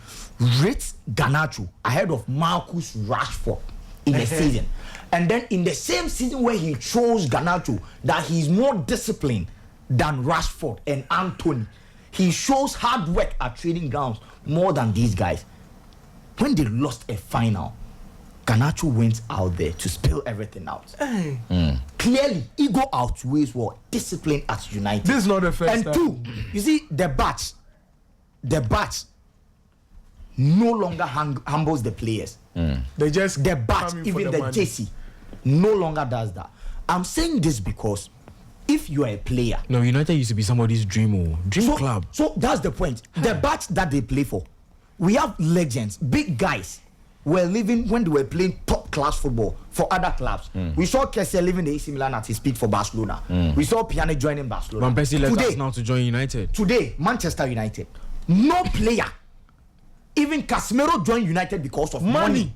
rate Garnacho ahead of Marcus Rashford in a season? And then in the same season where he chose Garnacho that he's more disciplined than Rashford and Anthony. He shows hard work at training grounds more than these guys. When they lost a final, Garnacho went out there to spill everything out. Clearly, ego outweighs what? Discipline at United. This is not the first And time. two, you see, the batch no longer humbles the players. They just The batch, come in for even the money. JC, no longer does that. I'm saying this because if you are a player, No, United used to be somebody's dream club. so that's the point. The batch that they play for, we have legends, big guys were living when they were playing top class football for other clubs. We saw Kessie leaving the AC Milan at his peak for Barcelona. We saw Pjanic joining Barcelona. Van Persie left Today- us now to join United. Today, Manchester United, no player, even Casemiro joined United because of money.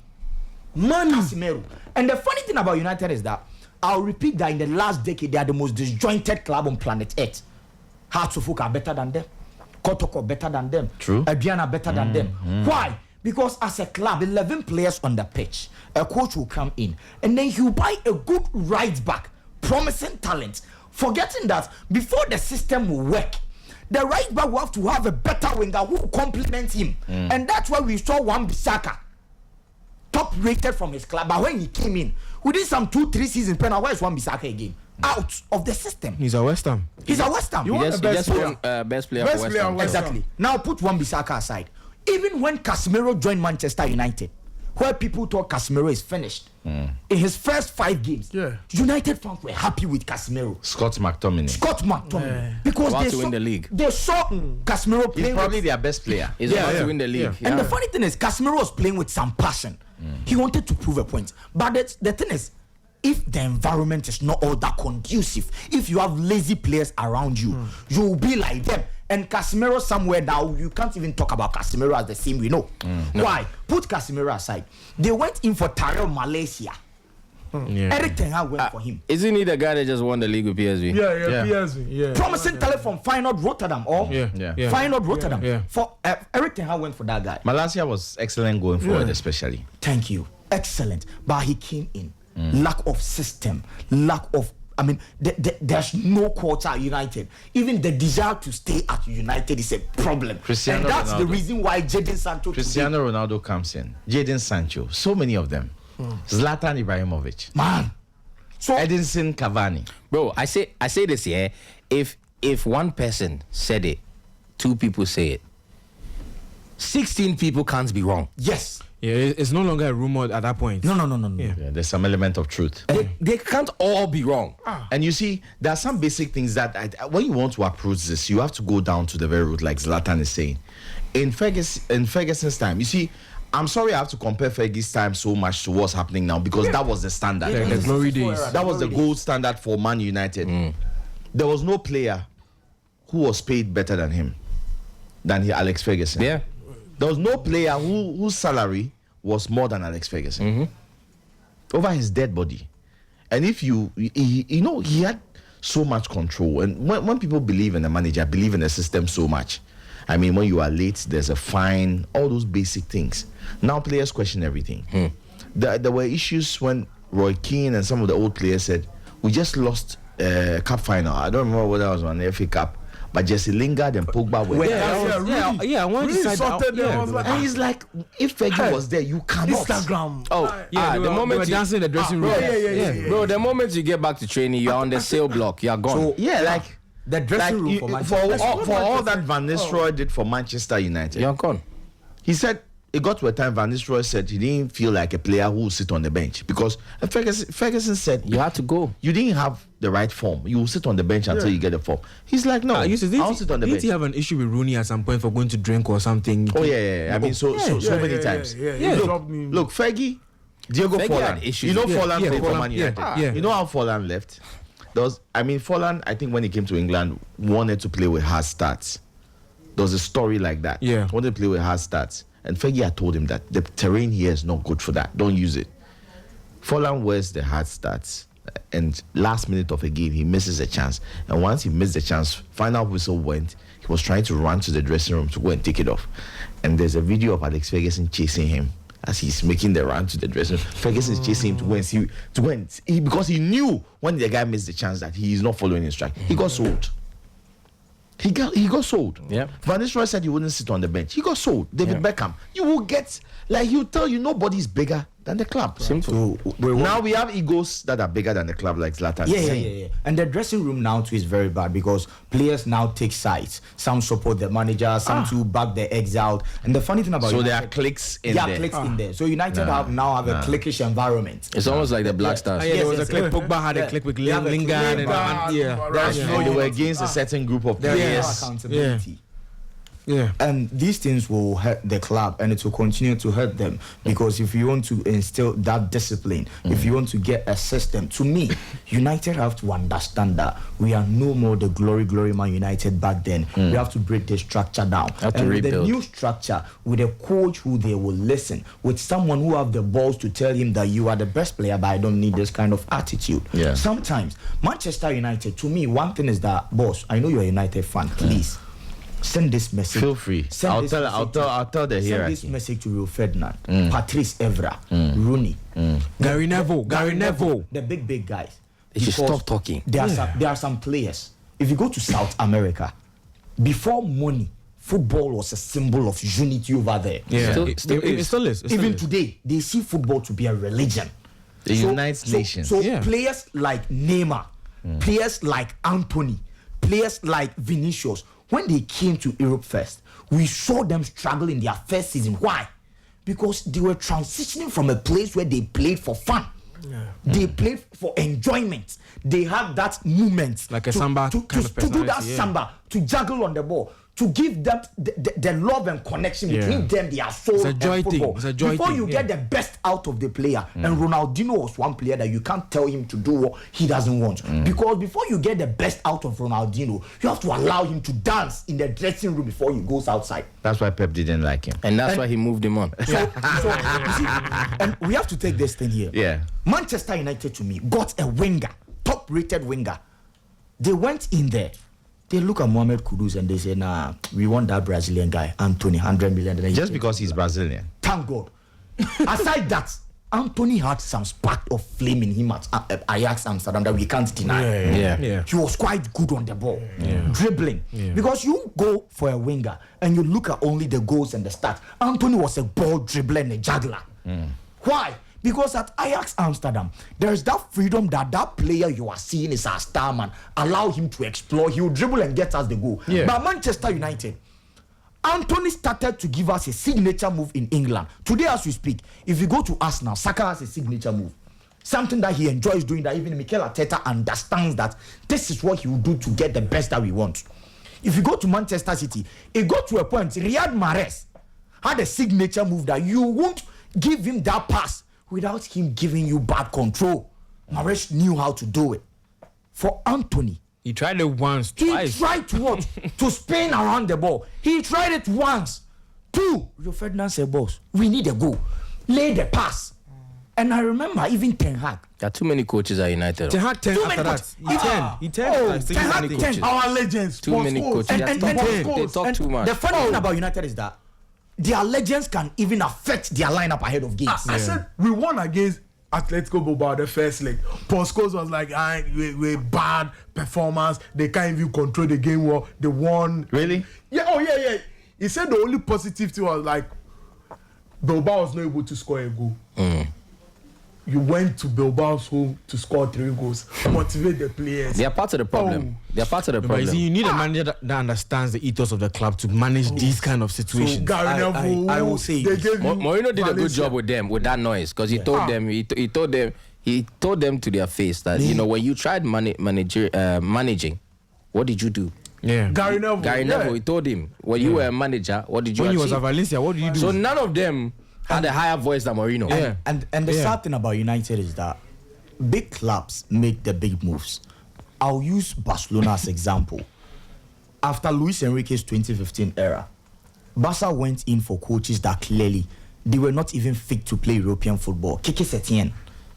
Casemiro. And the funny thing about United is that I'll repeat that in the last decade they are the most disjointed club on planet Earth. Hearts of Oak are better than them. Kotoko better than them. True. Abiana better than them. Why? Because as a club, 11 players on the pitch, a coach will come in and then he'll buy a good right back, promising talent, forgetting that before the system will work, the right back will have to have a better winger who will complement him. And that's why we saw Wan-Bissaka top rated from his club, but when he came in, within some 2-3 seasons, where is Wan-Bissaka again? Out of the system. He's a West Ham. He's a West Ham. You want Just, the just best won best player Best for West player Ham. West Ham. Exactly. Now put Wan-Bissaka aside. Even when Casemiro joined Manchester United, where people thought Casemiro is finished, in his first 5 games, Yeah. United fans were happy with Casemiro. Scott McTominay. Scott McTominay, because About they to saw win the league. They saw Casemiro He's playing probably with, their best player. He's Yeah, about yeah, to win the league. yeah. and the funny thing is, Casemiro was playing with some passion. He wanted to prove a point. But the thing is, if the environment is not all that conducive, if you have lazy players around you, you'll be like them. And Casemiro somewhere now, you can't even talk about Casemiro as the same we know. Why? Put Casemiro aside. They went in for Tyrell Malaysia. Yeah. Eric Ten Hag went for him. Isn't he the guy that just won the league with PSV? Yeah, Yeah. PSV. Yeah. Promising talent from Feyenoord Rotterdam. Or Yeah. Yeah. Yeah. Feyenoord Rotterdam. Yeah. For Eric Ten Hag went for that guy. Malaysia was excellent going forward, especially. Thank you. Excellent. But he came in. Lack of system. Lack of. There's no culture at United. Even the desire to stay at United is a problem. Cristiano and that's the Ronaldo. reason why Jadon Sancho. Cristiano Ronaldo comes in. Jadon Sancho. So many of them. Zlatan Ibrahimovic. Man. So Edinson Cavani. Bro, I say this here. If one person said it, 2 people say it. 16 people can't be wrong. yes. Yeah, it's no longer a rumor at that point. No. Yeah. Yeah, there's some element of truth. They can't all be wrong. And you see, there are some basic things that when you want to approach this, you have to go down to the very root, like Zlatan is saying. In Ferguson's time, you see, I'm sorry I have to compare Ferguson's time so much to what's happening now because that was the standard. Yeah, the glory days. That was the gold standard for Man United. There was no player who was paid better than him, Alex Ferguson. Yeah. There was no player whose salary was more than Alex Ferguson over his dead body. And if he had so much control. And when people believe in the manager, believe in the system so much. I mean, when you are late, there's a fine, all those basic things. Now players question everything. There were issues when Roy Keane and some of the old players said, we just lost cup final. I don't remember whether it was on the FA Cup, but Jesse Lingard and Pogba were there. I want to say And he's like, if Fergie was there, you cannot. Instagram. the moment you were dancing in the dressing room. Bro, the moment you get back to training, you're on the sale block. You're gone. So like the dressing room for Manchester. for all that Van Nistelrooy did for Manchester United, You're gone. he said it got to a time Van Nistelrooy said he didn't feel like a player who would sit on the bench because Ferguson said You had to go. you didn't have the right form. You will sit on the bench until you get the form. He's like, no, I'll sit on the bench. Did he have an issue with Rooney at some point for going to drink or something? Oh yeah. I mean, so many times. Look, Fergie, Diego Fergie Forlan. had issues. You know Forlan played for Forlan, Man United. yeah. You know how Forlan left? Forlan, I think when he came to England, wanted to play with hard stats. There was a story like that. Yeah. Wanted to play with hard stats. And Fergie had told him that the terrain here is not good for that. Don't use it. Forlan wears the hard stats. And last minute of a game, he misses a chance. And once he missed the chance, final whistle went. He was trying to run to the dressing room to go and take it off. And there's a video of Alex Ferguson chasing him as he's making the run to the dressing room. Ferguson is chasing him to go and see, because he knew when the guy missed the chance that he is not following his track. He got sold. He got sold. Yeah. Van Nistelrooy said he wouldn't sit on the bench. He got sold. David Beckham. You will get, like, he'll tell you nobody's bigger than the club. Simple. So Now we have egos that are bigger than the club, like Zlatan. Yeah. And the dressing room now too is very bad because players now take sides. Some support the manager, some to back the exiled. And the funny thing about So United, there are cliques in there there. are cliques in there. So United now have a cliquish environment. It's almost like the Black Stars. There was a yes, click. yes. Pogba had a click with They have a Lingard. click. And they were against a certain group of There is no players. accountability. Yeah. And these things will hurt the club and it will continue to hurt them because if you want to instill that discipline, if you want to get a system, to me, United have to understand that we are no more the glory Man United back then. We have to break the structure down. Have to And with the rebuild. new structure, with a coach who they will listen, with someone who have the balls to tell him that you are the best player, but I don't need this kind of attitude. Yeah. Sometimes, Manchester United, to me, one thing is that, boss, I know you're a United fan, please. Send this message. Feel free. I'll tell the Send this hierarchy. message to Rio Ferdinand, Patrice Evra, Rooney, Gary Neville. the big guys. They should Because stop talking. There are some players. If you go to South America, before money, football was a symbol of unity over there. Yeah. It still is. Even today, they see football to be a religion. It unites nations. So Yeah. players like Neymar, players like Anthony, players like Vinicius, when they came to Europe first, we saw them struggle in their first season. Why? Because they were transitioning from a place where they played for fun. They played for enjoyment. They had that movement, Like a samba to kind of do that personality, yeah. samba, to juggle on the ball, to give them the love and connection between them, their soul, It's a and joy thing. football. It's a joy Before thing, you yeah. get the best out of the player, and Ronaldinho was one player that you can't tell him to do what he doesn't want, because before you get the best out of Ronaldinho, you have to allow him to dance in the dressing room before he goes outside. That's why Pep didn't like him. And that's why he moved him on. So you see, and we have to take this thing here. Yeah. Manchester United, to me, got a winger, top-rated winger. They went in there. They look at Mohamed Kudus and they say, nah, we want that Brazilian guy, Anthony, 100 million. Just because he's Brazilian. Thank God. Aside that, Anthony had some spark of flame in him at Ajax Amsterdam that we can't deny. Yeah. He was quite good on the ball, dribbling. Because you go for a winger and you look at only the goals and the stats. Anthony was a ball dribbler and a juggler. Why? Because at Ajax Amsterdam, there's that freedom that player you are seeing is our star man. Allow him to explore. He will dribble and get us the goal. Yeah. But Manchester United, Anthony started to give us a signature move in England. Today, as we speak, if you go to Arsenal, Saka has a signature move. Something that he enjoys doing, that even Mikel Arteta understands that this is what he will do to get the best that we want. If you go to Manchester City, it got to a point, Riyad Mahrez had a signature move that you won't give him that pass without him giving you bad control. Mahrez knew how to do it. For Anthony, He tried it once, he twice. tried to what? To spin around the ball. He tried it once. Two, Rio Ferdinand said, boss, we need a goal. Lay the pass. And I remember even Ten Hag. There are too many coaches at United. Ten Hag 10 Too after many that. coaches. He 10. Oh, like, Ten many Hag 10. coaches. Our legends. Too many coaches. And They talk too much. The funny thing about United is that their legends can even affect their lineup ahead of games. I said we won against Atletico Bilbao the first leg. Paul Scholes was like, we bad performance. They can't even control the game well. They won. Really? Yeah. Oh yeah. He said the only positive thing was like Bilbao was not able to score a goal. You went to Bilbao's home to score 3 goals. Motivate the players. They are part of the problem. They are part of the But problem. you see, you need a manager that understands the ethos of the club to manage these kind of So situations. Gary Neville, I will say they this. gave you Mourinho did a good Valencia. job with them with that noise because he told them he told them to their face that when you tried managing, what did you do? Yeah. Gary Neville. Gary Neville, he told him when you were a manager, what did you When you achieve? was at Valencia, what did you do? So none of them had a higher voice than Mourinho. Yeah. And the sad thing about United is that big clubs make the big moves. I'll use Barcelona as example. After Luis Enrique's 2015 era, Barca went in for coaches that clearly they were not even fit to play European football. Kike Setien.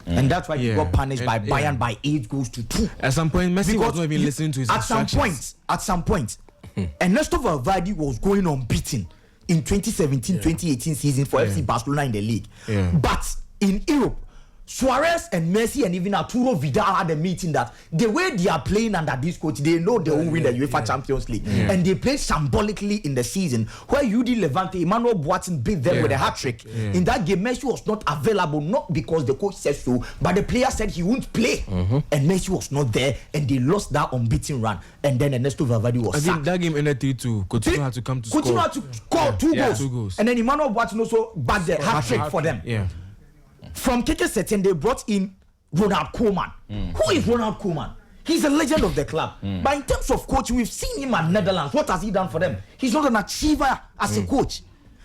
And that's why he Yeah. got punished by And- Bayern yeah. by 8 goals to 2. At some point, Messi was not even you- listening to his at some point, Ernesto Valverde was going unbeaten in 2017-2018 season for FC Barcelona in the league. Yeah. But in Europe, Suarez and Messi and even Arturo Vidal had a meeting that the way they are playing under this coach, they know they will win the UEFA Champions League. And they played symbolically in the season where UD Levante, Emmanuel Boateng beat them with a hat-trick. In that game, Messi was not available, not because the coach said so, but the player said he wouldn't play. And Messi was not there, and they lost that unbeaten run. And then Ernesto Valverde was I think sacked. that game ended 3-2. Coutinho had to come to Coutinho score. had to score 2 Yeah, goals. 2 goals. And then Emmanuel Boateng also bagged the hat-trick for them. Yeah. From Keke Setien, they brought in Ronald Koeman. Who is Ronald Koeman? He's a legend of the club. But in terms of coaching, we've seen him at Netherlands. What has he done for them? He's not an achiever as a coach.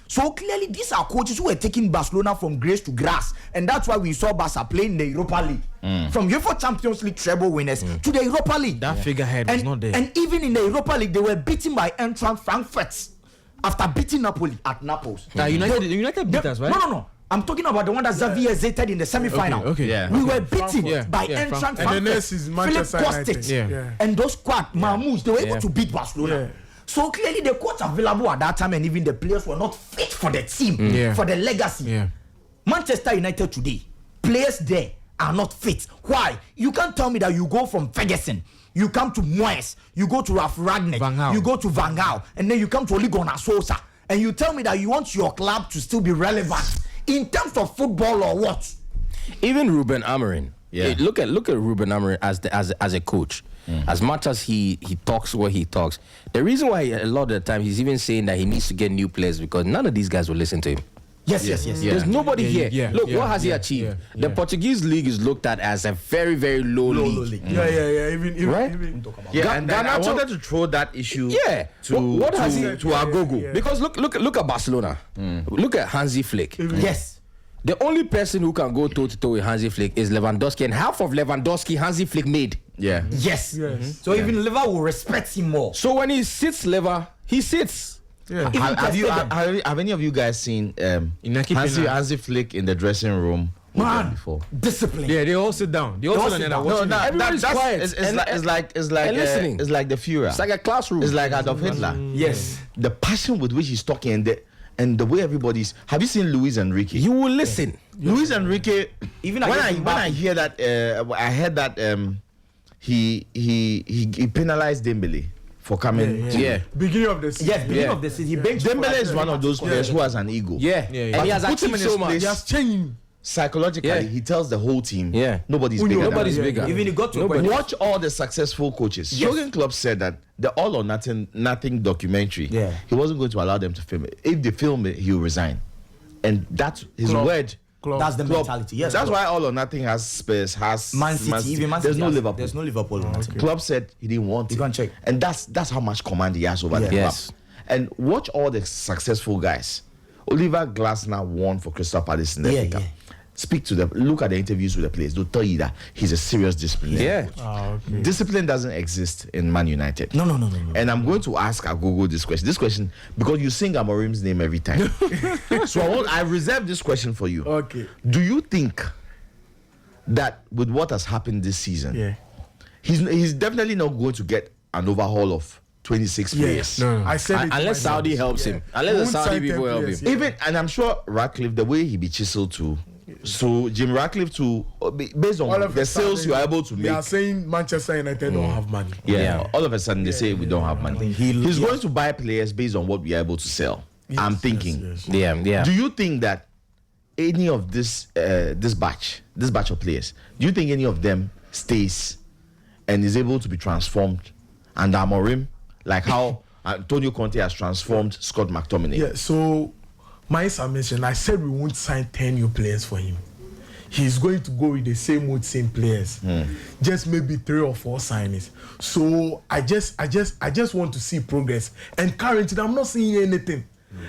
So clearly, these are coaches who were taking Barcelona from grace to grass. And that's why we saw Barca playing in the Europa League. From UEFA Champions League treble winners to the Europa League. That figurehead was not there. And even in the Europa League, they were beaten by Eintracht Frankfurt after beating Napoli at Naples. United beat us, right? No. I'm talking about the one that Xavier hated in the semi-final. Okay. Yeah. We were beaten Yeah, by yeah, Eintracht Frankfurt. Frankfurt. And the next is Manchester Philip United. Kostic. Yeah. And those squad, Mahmoud, they were able to beat Barcelona. Yeah. So clearly the coach available at that time and even the players were not fit for the team, Yeah. for the legacy. Yeah. Manchester United today, players there are not fit. Why? You can't tell me that you go from Ferguson, you come to Moyes, you go to Ralph Van Ragnick, Gaal. you go to Van Gaal, and then you come to Ole Gunnar Solskjaer, and you tell me that you want your club to still be relevant in terms of football or what? Even Ruben Amorim. Yeah. Look at Ruben Amorim as a coach. As much as he talks what he talks, the reason why a lot of the time he's even saying that he needs to get new players because none of these guys will listen to him. Yes. There's nobody here. Look, what has he achieved? The Portuguese league is looked at as a very, very low league. Yeah. Even Right? Yeah, and then I Garnacho- wanted to throw that issue Yeah. to What has he- Agogo. Yeah. Because look at Barcelona. Look at Hansi Flick. Yes. The only person who can go toe to toe with Hansi Flick is Lewandowski, and half of Lewandowski Hansi Flick made. Yeah. Yes. Yes. So even Liverpool will respect him more. So when he sits lever, he sits. Yeah. Even Have any of you guys seen Inaki Pena. Hansi Flick in the dressing room with them Man, before? discipline. Yeah, they all sit down. They all sit down and are down. watching. Everybody's quiet It's and- like and listening. it's like the Führer. It's like a classroom. It's like Adolf Hitler. Yes. The passion with which he's talking and the way everybody's. Have you seen Luis Enrique? You will listen. Luis Enrique. Even when against I hear that, I heard that he penalized Dembele for coming. Yeah. Beginning of the season. Yes, beginning Yeah. of the season, he benched Dembele is one of those players who has an ego. Yeah. Yeah, And he has Put him in achieved his so much. place. He has changed. Psychologically, Yeah. he tells the whole team, Yeah. nobody's Who bigger. knows? than Nobody's me. bigger. Even he got to Nobody. Watch all the successful coaches. Jurgen Klopp said that the All or Nothing documentary. Yeah. He wasn't going to allow them to film it. If they film it, he'll resign, and that's his Klopp. word. Klopp. That's the Klopp. mentality. Yes. That's Klopp. why All or Nothing has Spurs, has Man City, even Man City. There's no has- Liverpool. There's no Liverpool. in that team. Klopp said he didn't want You it. can check. And that's how much command he has over the club. Yes. And watch all the successful guys. Oliver Glasner won for Crystal Palace in the Yeah, FA Cup. yeah. Speak to them. Look at the interviews with the players. They'll tell you that he's a serious disciplinarian. Yeah. Okay. Discipline doesn't exist in Man United. No. And I'm going to ask Agogo this question. This question, because you sing Amorim's name every time. So I reserve this question for you. Okay. Do you think that with what has happened this season, Yeah. he's definitely not going to get an overhaul of 26 players? No. I said it Unless myself. Saudi helps him. Yeah. Unless the Won't Saudi sign 10 people help him. players, yeah. Even, and I'm sure Radcliffe, the way he be chiseled to, So Jim Ratcliffe based on All of the a sales sudden, you are able to They make. are saying Manchester United don't have money. Yeah, all of a sudden they say we don't have money. He's yeah. going to buy players based on what we are able to sell. I'm thinking. Yeah. Do you think that any of this batch of players, do you think any of them stays and is able to be transformed under Amorim, like how Antonio Conte has transformed Scott McTominay? Yeah, so my submission, I said we won't sign 10 new players for him. He's going to go with the same players, just maybe 3 or 4 signings. So I just want to see progress. And currently, I'm not seeing anything.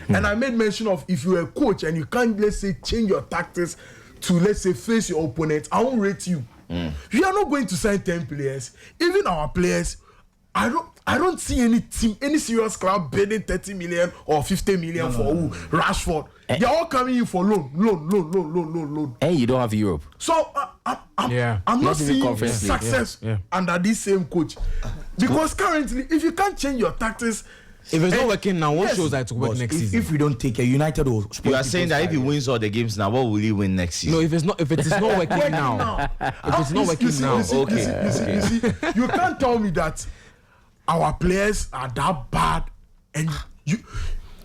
And I made mention of if you're a coach and you can't, let's say, change your tactics to, let's say, face your opponent, I won't rate you. You are not going to sign 10 players. Even our players, I don't see any team, any serious club bidding 30 million or 50 million for Rashford. They're all coming in for loan. And you don't have Europe. So I'm not Not even seeing Conference League. success under this same coach. Because currently, if you can't change your tactics, If it's not working now, what Yes. shows that to work Boss, next if, season? if we don't take a United or You are saying that if he wins all the games now, what will he win next season? No, if it is not working now, if it's not working now, you see, you can't tell me that our players are that bad and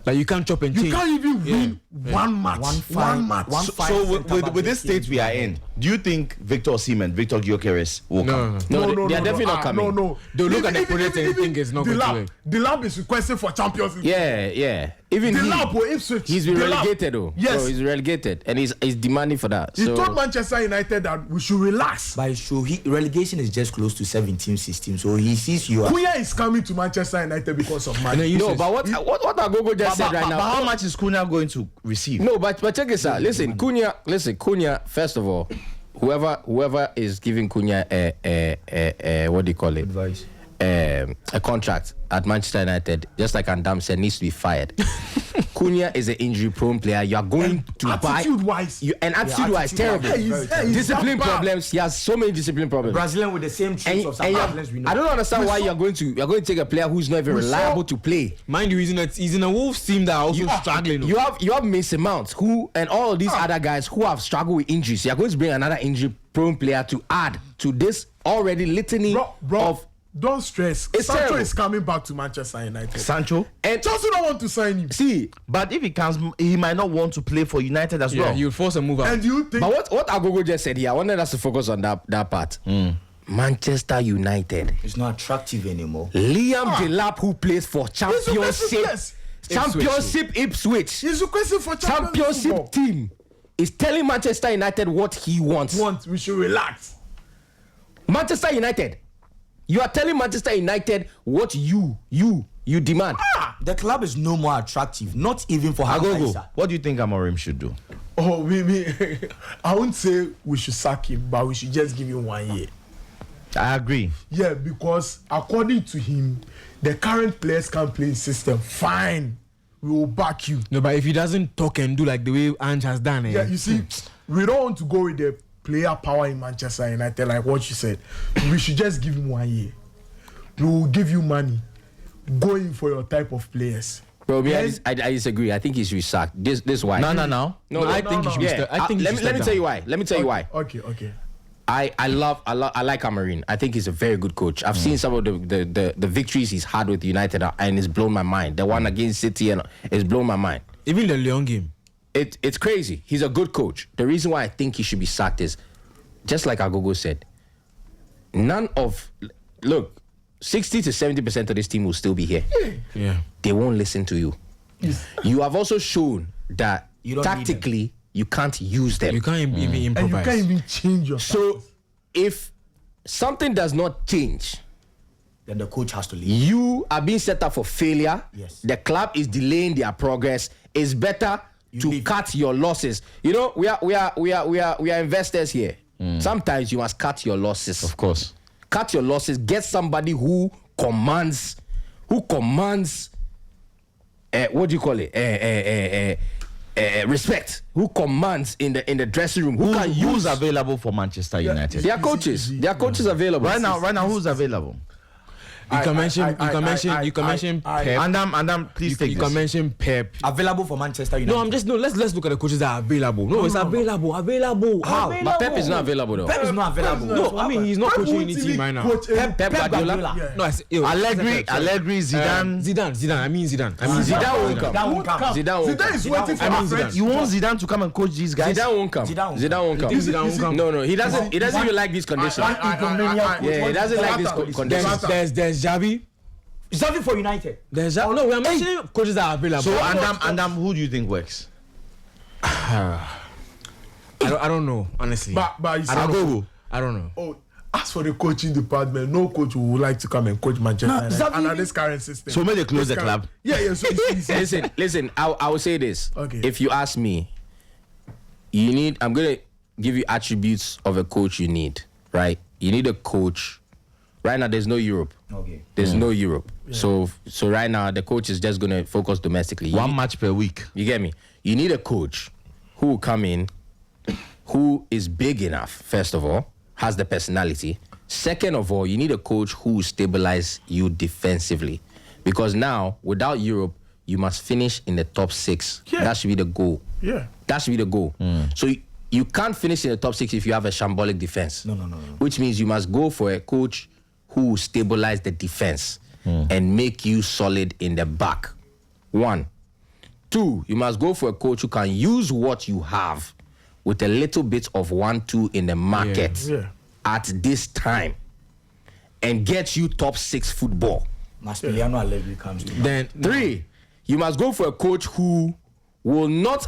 like you can't chop and change. you can't even win one match. One match. So with this state we are in, do you think Victor Osimhen, Victor Gyökeres will come? No, they are definitely not coming. No. They'll look at the project and think it's not the going to lab, work. The lab is requesting for Champions League. Yeah. Even The lab will Ipswich. he's been The lab. relegated though. Yes. Bro, he's relegated and he's demanding for that. He So told Manchester United that we should relax. By so relegation is just close to 17, 16. So he sees you are. Kuya is coming to Manchester United because of And money. then you no, said- but what Agogo just said right But now. how much is Cunha going to receive? No, but check this out. Listen, Cunha. First of all, whoever is giving Cunha a what do you call it? Advice. A contract at Manchester United, just like Andam said, needs to be fired. Cunha is an injury-prone player. You are going to buy. Attitude-wise. Attitude-wise, terrible. attitude-wise, he's Discipline that bad. problems. He has so many discipline problems. Brazilian with the same And, traits of and some you Brazilians we know. I don't understand why you're going to take a player who's not even reliable to play. Mind you, he's in a Wolves team that are also struggling. You have Mason Mount and all of these other guys who have struggled with injuries. You're going to bring another injury-prone player to add to this already litany Bro, of. don't stress. It's Sancho terrible. is coming back to Manchester United. Sancho? And Chelsea don't want to sign him. see, But if he comes, he might not want to play for United as Yeah, well. you'll force a move out. And you think but what Agogo just said here, I wanted us to focus on that part. Manchester United. It's not attractive anymore. Liam Delap, who plays for Yes. Championship Ipswich, He's requesting for Championship football. team, is telling Manchester United what he wants. We should relax. Manchester United, you are telling Manchester United what you demand. The club is no more attractive, not even for Agogo, Hagaiza. what do you think Amorim should do? Oh, I won't say we should sack him, but we should just give him 1 year. I agree. Yeah, because according to him, the current players can't play his system. Fine, we will back you. No, but if he doesn't talk and do like the way Ange has done, Yeah, you see, we don't want to go with the player power in Manchester United, like what you said. We should just give him 1 year. We will give you money. Go in for your type of players. Bro, Then- I disagree. I think he should be sacked. This why? No. No, I think he should be Yeah, I think he should let me step tell you down. why. Let me tell you why. Okay. I like Amorim. I think he's a very good coach. I've seen some of the victories he's had with United and it's blown my mind. The one against City and it's blown my mind. Even the Lyon game. It's crazy. He's a good coach. The reason why I think he should be sacked is just like Agogo said. 60 to 70% of this team will still be here. Yeah. They won't listen to you. You have also shown that You don't need tactically you can't use them. You can't even And you improvise. can't even change your So if something does not change, Then the coach has to leave. you are being set up for failure. Yes. The club is delaying their progress. It's better to leave. cut your losses. You know, we are investors here. Sometimes you must cut your losses. Of course. Cut your losses. Get somebody who commands. What do you call it? Respect. Who commands in the dressing room? Who can Who's use available for Manchester United? their coaches? Their coaches available Right now, who's available? You can mention Pep. And please take You this. can mention Pep. Available for Manchester United. No, let's look at the coaches that are available. No, it's available. How? But Pep is not available though. Pep is not available. No, I mean he's not Pep coaching won't any even team right now. coach any- Pep Guardiola. Yeah. No, I say, Allegri, Zidane. Zidane. I mean Zidane. Zidane won't come. That won't come. Zidane won't Zidane come. is waiting for I mean a French. Zidane. You want Zidane to come and coach these guys? Zidane won't come. Zidane won't come. Zidane won't come. No, he doesn't. He doesn't even like these conditions. Yeah, he doesn't like this condition. There's Xavi. Xavi for United. There's Xavi. No, we are mentioning coaches that are available. So Andam, who do you think works? I don't know, honestly. But you see, I don't know. oh, as for the coaching department, no coach would like to come and coach Manchester No, United Xavi- under this current system. So may they close This the current- club? Yeah. So Listen. I will say this. Okay. If you ask me, I'm gonna give you attributes of a coach you need. Right? You need a coach. Right now, there's no Europe. Okay. There's no Europe. So right now, the coach is just gonna focus domestically. One match per week. You get me? You need a coach who will come in, who is big enough, first of all, has the personality. Second of all, you need a coach who will stabilize you defensively. Because now, without Europe, you must finish in the top 6. Yeah. That should be the goal. Yeah. That should be the goal. So you can't finish in the top 6 if you have a shambolic defense. No. Which means you must go for a coach who will stabilize the defense and make you solid in the back. 1. 2, you must go for a coach who can use what you have with a little bit of 1-2 in the market Yeah. at this time and get you top 6 football. Massimiliano Allegri comes to. Then 3, you must go for a coach who will not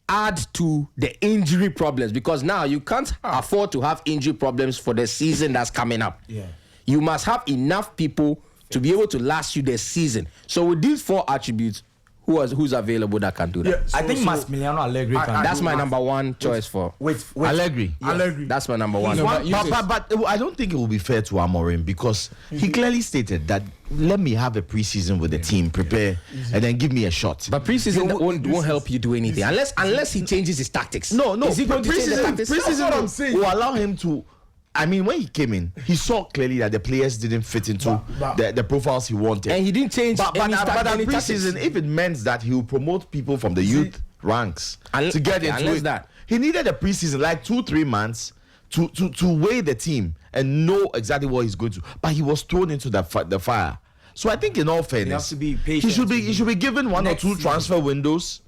add to the injury problems, because now you can't afford to have injury problems for the season that's coming up. Yeah. You must have enough people to be able to last you the season. So with these 4 attributes, who's available that can do that? Yeah, I think Massimiliano Allegri can. That's my number 1 choice for. With Allegri. Allegri. That's my number 1. But I don't think it will be fair to Amorim, because he clearly stated that let me have a preseason with the team, prepare, and then give me a shot. But preseason won't help you do anything unless he changes his tactics. No. Is he going to change the tactics? That's what I'm saying. will allow him to. I mean, when he came in, he saw clearly that the players didn't fit into the profiles he wanted. And he didn't change But any at tactics. preseason, if it meant that he will promote people from the youth ranks to get into unless it, that. he needed a preseason, like 2-3 months, to weigh the team and know exactly what he's going to. But he was thrown into the fire. So I think, in all fairness, to be patient. he should be given 1 or Next 2 season. transfer windows.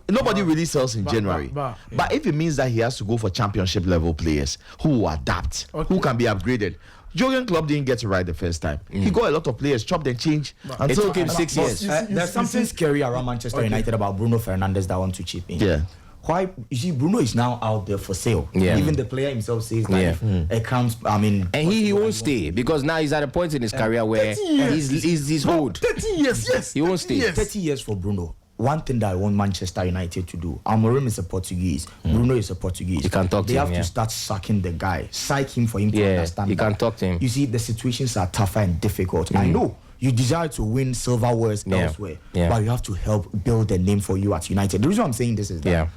Nobody really sells in January. but- But if it means that he has to go for championship level players who will adapt, who can be upgraded. Jurgen Klopp didn't get it right the first time. He got a lot of players chopped and changed. It took him 6 years. There's something scary around Manchester United about Bruno Fernandes that want to chip in. Yeah. Why? You see, Bruno is now out there for sale. Yeah. Even the player himself says that Yeah. if it comes, I mean, And he won't stay, because now he's at a point in his career where 30 years. he's old. 30 years, yes. He won't 30 stay. years. 30 years for Bruno. One thing that I want Manchester United to do, Amorim is a Portuguese, Bruno is a Portuguese. You can talk to They him, have yeah. to start sucking the guy, psych him for him to Yeah, understand. you that. can talk to him. You see, the situations are tougher and difficult. I know you desire to win silverwares Yeah, elsewhere, yeah. but you have to help build a name for you at United. The reason I'm saying this is that Yeah.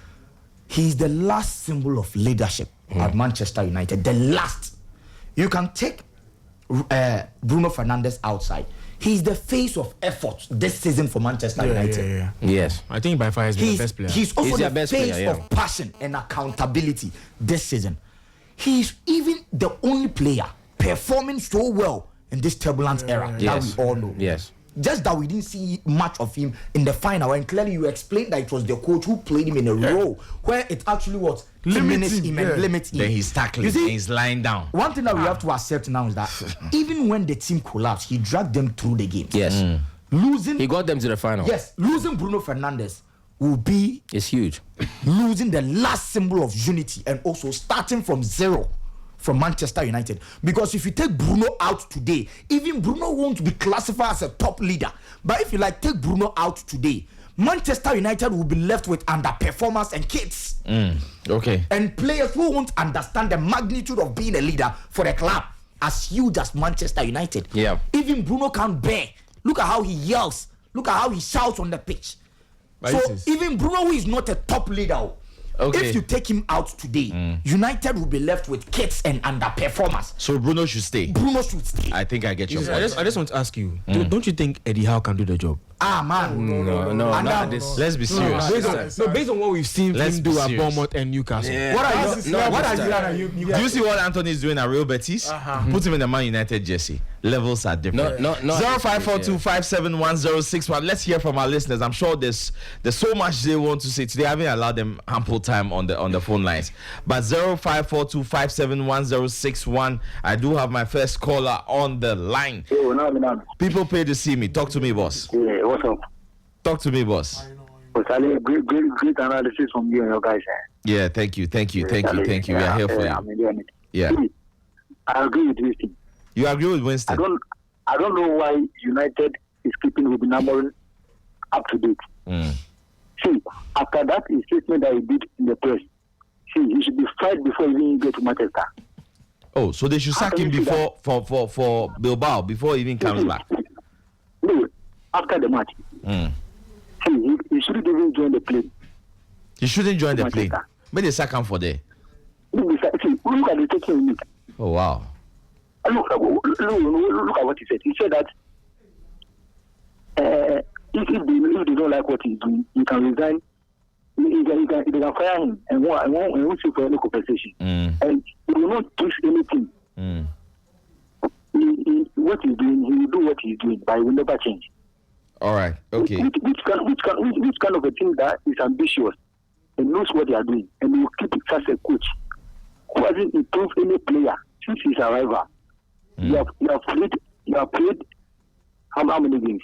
he's the last symbol of leadership at Manchester United. The last. You can take Bruno Fernandes outside. He's the face of effort this season for Manchester United. Yeah. Yes. I think by far he's been the best player. He's also He's their the best face player, yeah. of passion and accountability this season. He's even the only player performing so well in this turbulent era Yes. that we all know. Yes. Just that we didn't see much of him in the final, and clearly you explained that it was the coach who played him in a role where it actually was diminish him and limit him. Then he's tackling, You see, he's lying down. one thing that we have to accept now is that even when the team collapsed, he dragged them through the game. Yes. Losing, He got them to the final. yes, losing Bruno Fernandes will be It's huge. losing the last symbol of unity and also starting from zero from Manchester United. Because if you take Bruno out today, even Bruno won't be classified as a top leader. But if you take Bruno out today, Manchester United will be left with underperformers and kids. Okay. And players who won't understand the magnitude of being a leader for the club as huge as Manchester United. Yeah. Even Bruno can't bear. Look at how he yells. Look at how he shouts on the pitch. But So it is- even Bruno, who is not a top leader, Okay. If you take him out today, United will be left with kids and underperformers. So Bruno should stay. Bruno should stay. I think I get your I point. just want to ask you, don't you think Eddie Howe can do the job? Ah man, No, not this. Let's be serious. Based on what we've seen Let's him be do at serious. Bournemouth and Newcastle. What are you? What are you? Do you see what Anthony is doing at Real Betis? Put him in the Man United jersey. Levels are different. No. 0542571061. Let's hear from our listeners. I'm sure there's so much they want to say today. I haven't allowed them ample time on the phone lines. But 0542571061. I do have my first caller on the line. People pay to see me. Talk to me, boss. Yeah, what's up? Talk to me, boss. Great analysis from you and your guys. Yeah, thank you. We are here for you. Yeah. I agree with this thing. You agree with Winston? I don't know why United is keeping Ruben Amorim up to date. See, after that statement that he did in the press, he should be fired before he even get to Manchester. Oh, so they should sack him before for Bilbao before he even comes back. No, after the match. See, he shouldn't even join the plane. He shouldn't join the plane. Manchester. Maybe they sack him for there. See, look at the taking unit. Oh wow. Look at what he said. He said that if they don't like what he's doing, he can resign. They can fire him and won't seek for any compensation. And he will not push anything. What he's doing, he will do what he's doing, but he will never change. All right. Okay. Which kind of a thing that is ambitious and knows what they are doing, and he will keep it as a coach who hasn't improved any player since his arrival. You have played how many games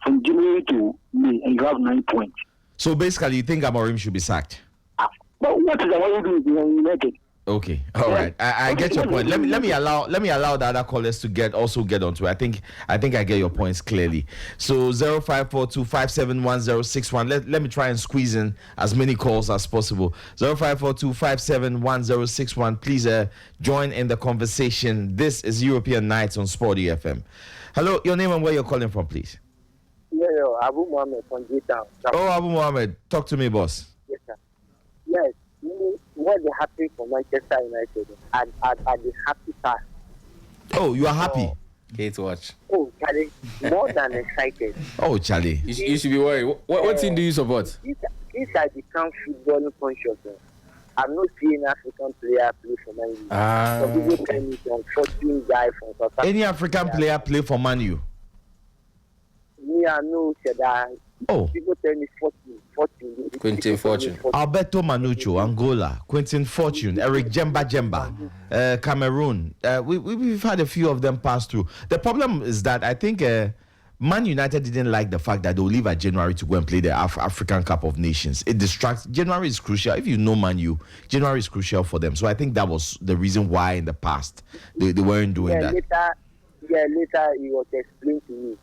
from January to May, and you have 9 points. So basically, you think Amorim should be sacked? But what is Amorim doing in United? Okay. All right. I get your point. Let me allow the other callers to get onto it. I think I get your points clearly. So 0542571061. Let me try and squeeze in as many calls as possible. 0542571061. Please join in the conversation. This is European Nights on SportyFM. Hello, your name and where you're calling from, please. Yeah, Abu Mohammed from J-Town. Oh, Abu Mohammed, talk to me, boss. Yes, sir. Yes, what they happy for Manchester United at the happy part. Oh, you are happy? Okay to watch. Oh, Charlie, more than excited. Oh, Charlie. You should be worried. What team do you support? Since I become football conscious, I'm not seeing African player play for Man U. So people tell me some 14 guy from South Africa. Any African player play for Man U? Me, I know that. Oh. People tell me 14. Quentin Fortune. Alberto Manucho, Angola. Quentin Fortune. Eric Jemba, Cameroon. We've had a few of them pass through. The problem is that I think Man United didn't like the fact that they'll leave at January to go and play the African Cup of Nations. It distracts. January is crucial. If you know Man U, January is crucial for them. So I think that was the reason why in the past they weren't doing that. Later it was explained to me.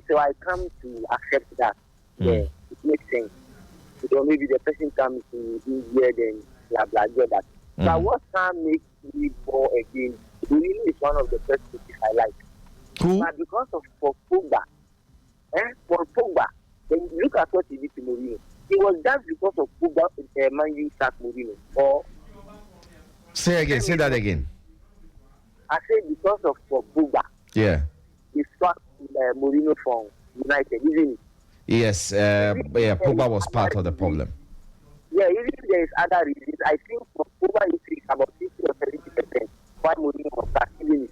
So I come to accept that. Yeah, it makes sense. So maybe the person comes to India, then blah blah blah that. But what can make me go again? Really is one of the first pieces I like. Who? But because of for Pogba, then look at what he did to Mourinho. It was just because of Pogba, Man U sacked Mourinho. Or say that again. I said because of for Pogba. Yeah. He sacked Mourinho from United, isn't it? Yes, Pogba was part of the problem. Yeah, even if there is other reasons, I think for Pogba is about 50 or 70%. Why Mourinho was sacked, isn't it?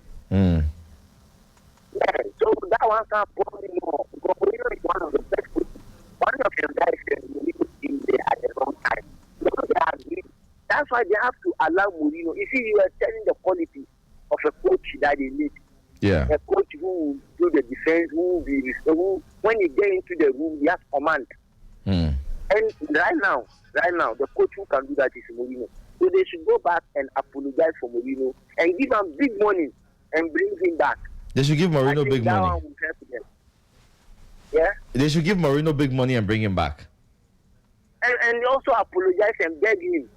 Yeah, so that one can probably more. Because Mourinho is one of the best coaches. One of your guys can Mourinho team there at the wrong time. Because they agree. That's why they have to allow Mourinho. You see, you are telling the quality of a coach that they need. Yeah. A coach who will do the defense, who when you get into the room, he has command. And right now, the coach who can do that is Mourinho. So they should go back and apologize for Mourinho and give him big money and bring him back. They should give Mourinho big money. One will help them. Yeah. They should give Mourinho big money and bring him back. And also apologize and beg him.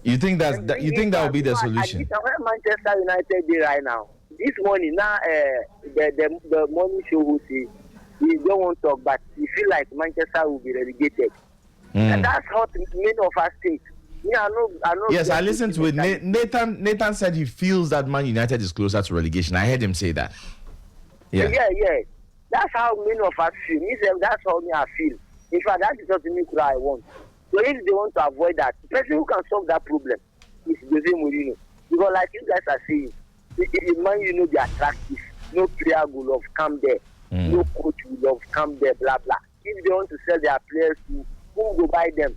You think that will be the solution? Where Manchester United is right now. This morning, now the morning show will say he don't want to talk, but he feel like Manchester will be relegated. And that's how many of us think. I know. Yes, I listened to it. Nathan said he feels that Man United is closer to relegation. I heard him say that. Yeah. That's how many of us feel. That's how me I feel. In fact, that is not the nuclear I want. So if they want to avoid that, the person who can solve that problem is Jose Mourinho. Because like you guys are saying, if Man U be attractive, no player will have come there, no coach will have come there, blah blah. If they want to sell their players, who will buy them?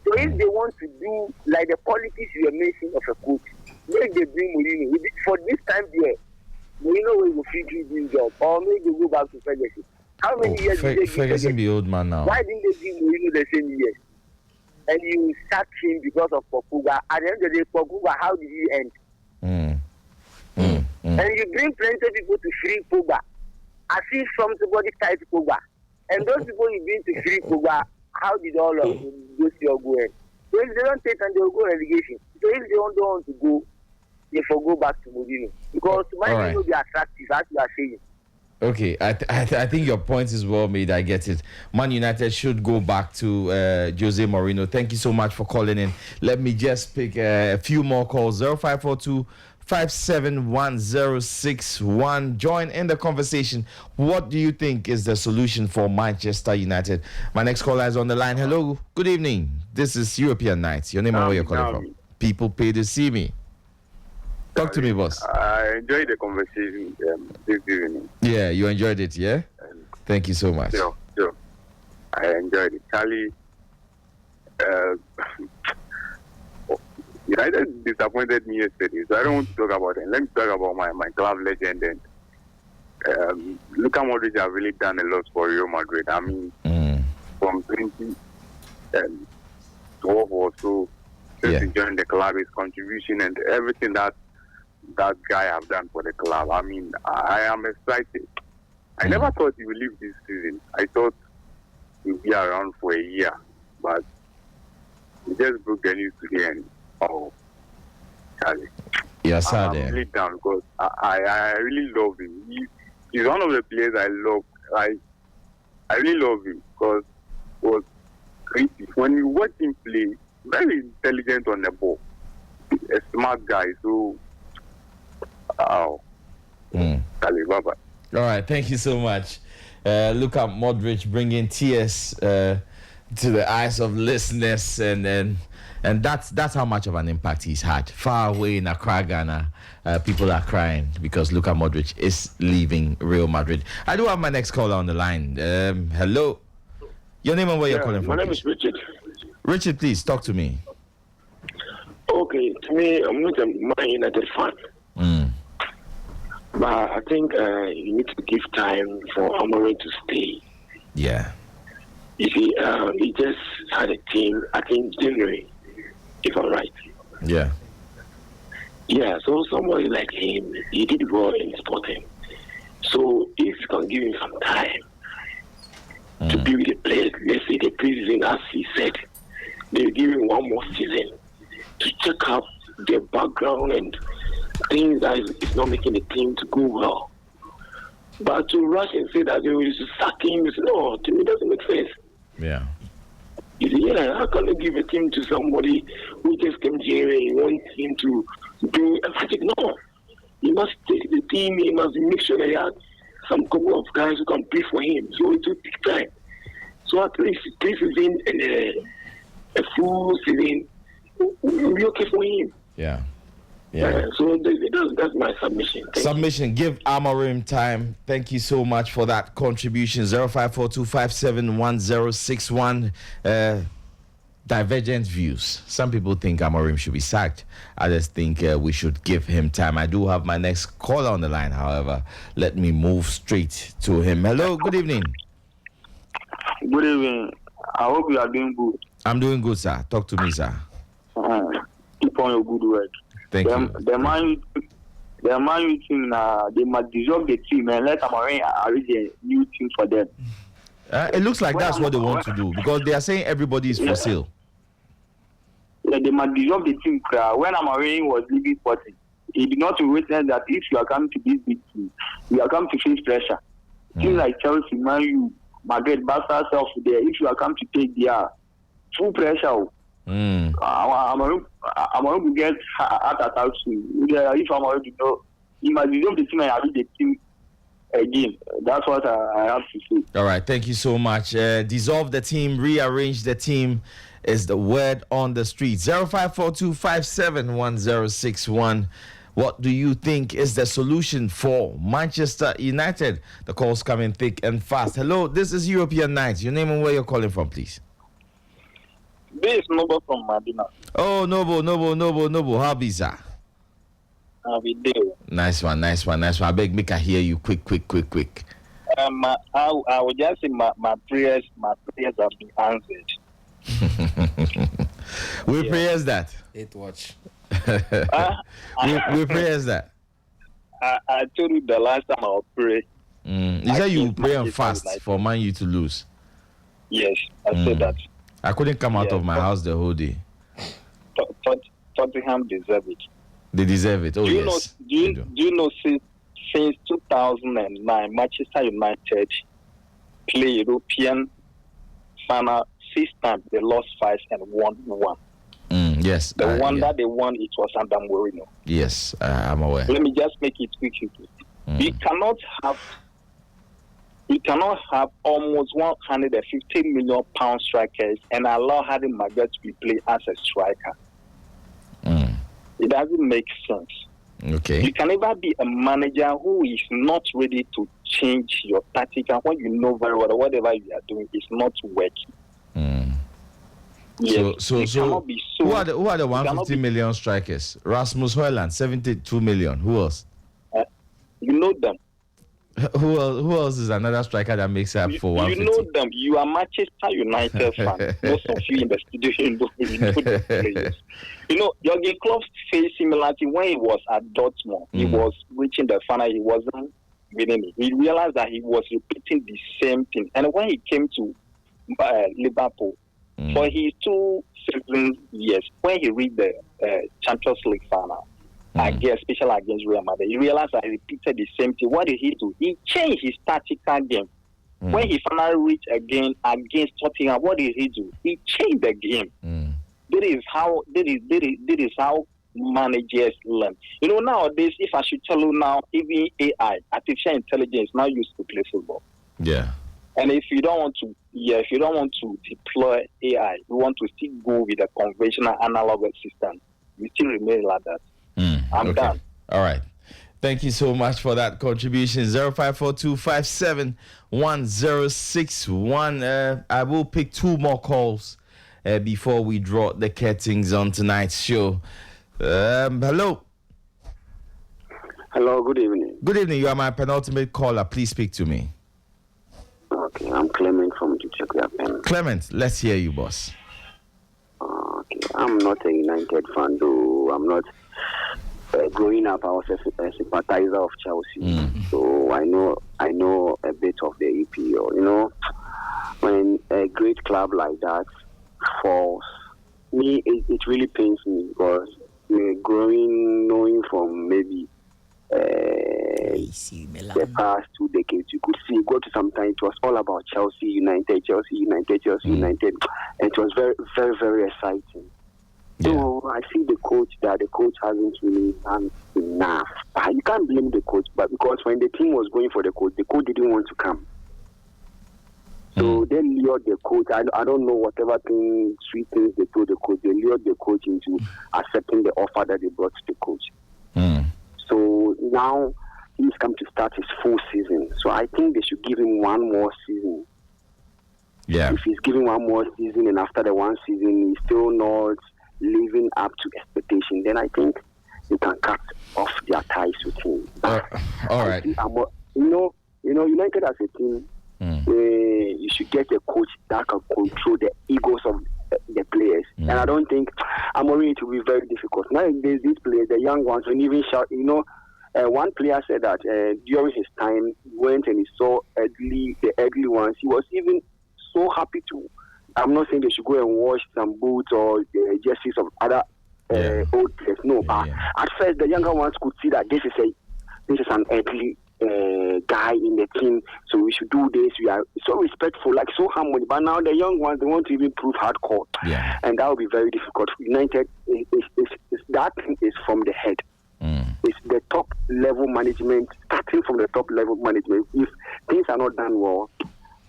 So if they want to do like the qualities you are mentioning of a coach, maybe they bring Mourinho. For this time there, Mourinho will figure this job, or maybe they go back to Ferguson. How many years did they give Ferguson be old man now? Why didn't they give Mourinho the same years? And you sack him because of Pogba. At the end of the day, Pogba, how did he end? And you bring plenty of people to free Pogba. As if somebody tied Pogba. And those people you bring to free Pogba, how did all of those people go in? So if they don't take and they'll go relegation. So if they don't want to go, they go back to Mourinho. Because Mourinho will be attractive, as you are saying. Okay, I think your point is well made. I get it. Man United should go back to Jose Mourinho. Thank you so much for calling in. Let me just pick a few more calls. 0542 571061. Join in the conversation. What do you think is the solution for Manchester United? My next caller is on the line. Hello, good evening. This is European Nights. Your name and where you're calling from? People pay to see me. Talk to me, boss. I enjoyed the conversation this evening. Yeah, you enjoyed it, yeah? Thank you so much. Sure. I enjoyed it. Charlie, United disappointed me yesterday, so I don't want to talk about it. Let me talk about my club legend. And Luka Modric have really done a lot for Real Madrid. I mean, from 2012 or so, since he joined the club, his contribution and everything that guy have done for the club. I mean, I am excited. I never thought he would leave this season. I thought he would be around for a year, but he just broke the news today and Charlie. Yes, I'm really down because I really love him. He's one of the players I love. I really love him because he was creative. When you watch him play, very intelligent on the ball. A smart guy, so Bye-bye. All right, thank you so much. Luka Modric bringing tears to the eyes of listeners, and that's how much of an impact he's had. Far away in Accra, Ghana, people are crying because Luka Modric is leaving Real Madrid. I do have my next caller on the line. Hello, your name and where you're calling from? My name is Richard. Richard, please talk to me. Okay, to me, I'm not a Man United fan. But I think you need to give time for Amorim to stay. Yeah. You see, he just had a team, I think, January, if I'm right. Yeah. Yeah, so somebody like him, he did well in Sporting. So if you can give him some time to be with the players, let's say the preseason, as he said, they'll give him one more season to check out their background and things that is not making the team to go well. But to rush and say that they will sack him, no, to me, it doesn't make sense. Yeah. You see, how can you give a team to somebody who just came here and you want him to do everything? No. He must take the team, he must make sure that he has some couple of guys who can play for him. So it will take time. So at least preseason and a full season will be okay for him. Yeah. So that's my submission. Thank you. Give Amorim time. Thank you so much for that contribution. 0542571061. Divergent views. Some people think Amorim should be sacked. Others think we should give him time. I do have my next caller on the line, however. Let me move straight to him. Hello, good evening. Good evening. I hope you are doing good. I'm doing good, sir. Talk to me, sir. Keep on your good work. Thank you. The Man U team, they must dissolve the team and let Amorim arrange a new team for them. It looks like that's what they want to do because they are saying everybody is for sale. Yeah, they must dissolve the team. When Amorim was leaving Sporting, he did not witness that if you are coming to this big team, you are coming to face pressure. Teams like Chelsea, Man U, Madrid, Barca, self there. If you are coming to take their Too pressure. I'm going to get heart attacks. If I'm going to know, he must be the team and I the team again. That's what I have to say. All right, thank you so much. Dissolve the team, rearrange the team is the word on the street. 0542571061. What do you think is the solution for Manchester United? The calls coming thick and fast. Hello, this is European Nights. Your name and where you're calling from, please. This is Noble from Madina. Oh, Noble. How be, sir? How we do? Nice one. I beg, make I hear you quick. I would just say my prayers have been answered. We prayers that. It watch. we prayers that. I told you the last time I would pray. You said you pray and fast for Man U to lose. Yes, I said that. I couldn't come out of my house the whole day. Tottenham deserve it. They deserve it. Oh, do you yes. Know, do you know since 2009, Manchester United play European final 6 times. They lost 5 and won 1. Yes. The one that they won, it was under Amorim. Yes, I'm aware. Let me just make it quick. We cannot have almost 150 million pound strikers and allow Harry Maguire to be played as a striker. It doesn't make sense. Okay. You can never be a manager who is not ready to change your tactic, and when you know very well that whatever you are doing is not working. Yes, so who are the 150 million strikers? Rasmus Højlund, 72 million. Who else? You know them. Who else is another striker that makes up for 150? You know them. You are Manchester United fan. Most of you in the studio, you know the players. You know, Jurgen Klopp faced similarity when he was at Dortmund. He was reaching the final. He wasn't winning it. He realized that he was repeating the same thing. And when he came to Liverpool, for his 2 seasons, when he reached the Champions League final, especially against Real Madrid, he realized that he repeated the same thing. What did he do? He changed his tactical game. When he finally reached again against Tottenham, what did he do? He changed the game. That is how managers learn. You know, nowadays, if I should tell you now, even AI, artificial intelligence, now used to play football. Yeah. And if you don't want to deploy AI, you want to still go with a conventional analog system, you still remain like that. I'm done. All right. Thank you so much for that contribution. 0542571061. I will pick 2 more calls before we draw the curtains on tonight's show. Hello. Hello, good evening. Good evening. You are my penultimate caller. Please speak to me. Okay, I'm Clement from Tottenham. Clement, let's hear you, boss. Okay, I'm not a United fan, though. I'm not. Growing up, I was a sympathizer of Chelsea, so I know a bit of the EPL. You know, when a great club like that falls, it really pains me because knowing from maybe the past 2 decades, you could see go to some time. It was all about Chelsea United, and it was very, very, very exciting. So I see the coach hasn't really done enough. You can't blame the coach, but because when the team was going for the coach didn't want to come. So they lured the coach. I don't know whatever sweet things they told the coach. They lured the coach into accepting the offer that they brought to the coach. So now he's come to start his full season. So I think they should give him 1 more season. Yeah. If he's giving 1 more season and after the 1 season he's still not living up to expectation, then I think they can cut off their ties with him. All right. You know, United as a team, you should get a coach that can control the egos of the players. And I don't think Amorim, it will be very difficult. Nowadays, these players, the young ones, when even shout, you know, one player said that during his time, he went and he saw the elderly ones. He was even so happy to. I'm not saying they should go and wash some boots or the jerseys of other old players. No, but at first the younger ones could see that this is an elderly guy in the team, so we should do this. We are so respectful, like so harmony. But now the young ones, they want to even prove hardcore, and that will be very difficult. United, that thing is from the head. It's the top level management, starting from the top level management. If things are not done well,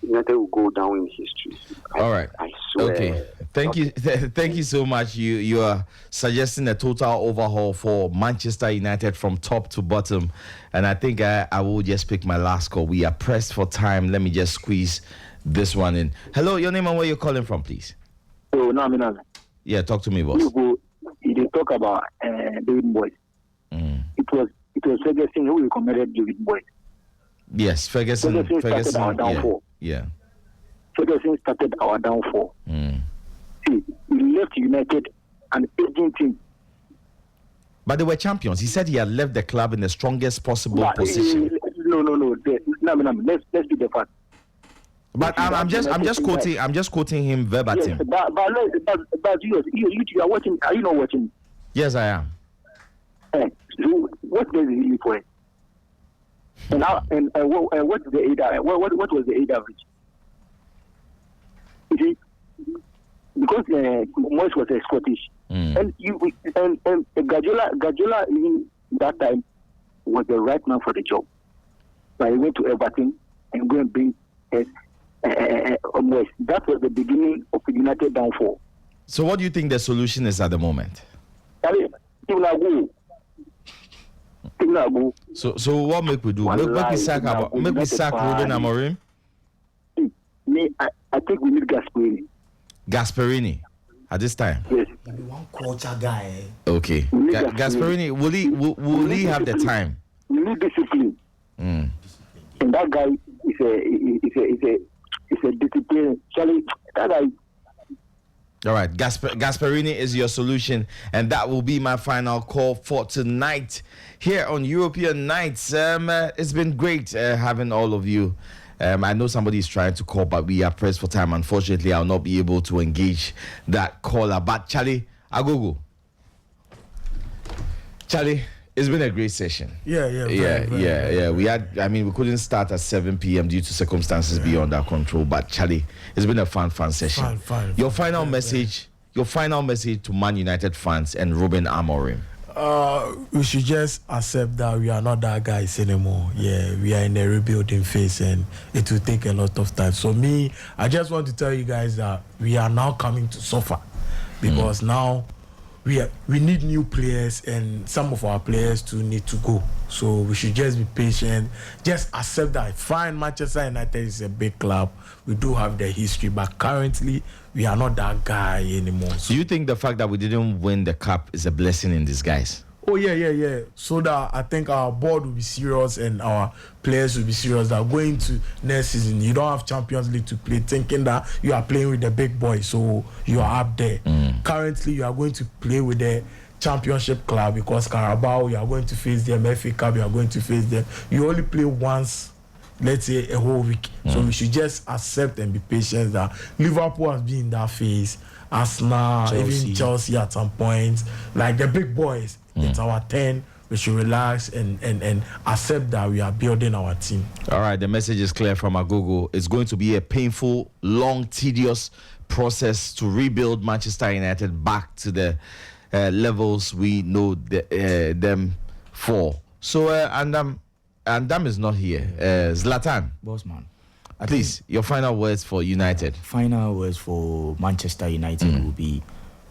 United will go down in history. All right. I swear. Okay. Thank you. Thank you so much. You are suggesting a total overhaul for Manchester United from top to bottom, and I think I will just pick my last call. We are pressed for time. Let me just squeeze this one in. Hello, your name and where you're calling from, please. Oh, no, I mean, yeah, talk to me, boss. You did talk about David Moyes. It was Ferguson who recommended David Moyes. Yes, Ferguson started our downfall. Yeah. Ferguson started our downfall. See, he left United an aging team. But they were champions. He said he had left the club in the strongest possible position. No. Let's be the fact. But I'm just quoting him verbatim. Yes, but you are watching. Are you not watching? Yes, I am. So what does he live for? And what is the age? What was the age average? You see, because Moyes was a Scottish, and Guardiola in that time was the right man for the job. But he went to Everton and go and bring Moyes. That was the beginning of the United downfall. So, what do you think the solution is at the moment? So what make we do? Make we sack Ruben Amorim? I think we need Gasperini. Gasperini at this time. Yes. One culture guy. Okay. Gasperini, will he have the time? We need discipline. And that guy is a discipline. Charlie, that guy. All right, Gasperini is your solution, and that will be my final call for tonight here on European Nights. It's been great having all of you. I know somebody is trying to call, but we are pressed for time. Unfortunately, I'll not be able to engage that caller. But Charlie, Agogo. Charlie, it's been a great session. Yeah. We had, we couldn't start at 7 p.m. due to circumstances beyond our control. But Charlie, it's been a fun session. Your final message to Man United fans and Ruben Amorim. We should just accept that we are not that guys anymore. Yeah, we are in a rebuilding phase, and it will take a lot of time. So I just want to tell you guys that we are now coming to suffer, because now we need new players, and some of our players too need to go. So we should just be patient, just accept that. Fine, Manchester United is a big club. We do have the history, but currently we are not that guy anymore. So do you think the fact that we didn't win the cup is a blessing in disguise? Oh yeah. So that I think our board will be serious and our players will be serious that going to next season you don't have Champions League to play, thinking that you are playing with the big boys, so you are up there. Currently you are going to play with the Championship club, because Carabao you are going to face them, FA Cup you are going to face them. You only play once, let's say a whole week. So we should just accept and be patient that Liverpool has been in that phase, Arsenal, even Chelsea at some point, like the big boys. It's our turn. We should relax and accept that we are building our team. All right, the message is clear from Agogo. It's going to be a painful, long, tedious process to rebuild Manchester United back to the levels we know them for. So, Andam is not here. Zlatan. Bossman. Please, your final words for United. Final words for Manchester United will be,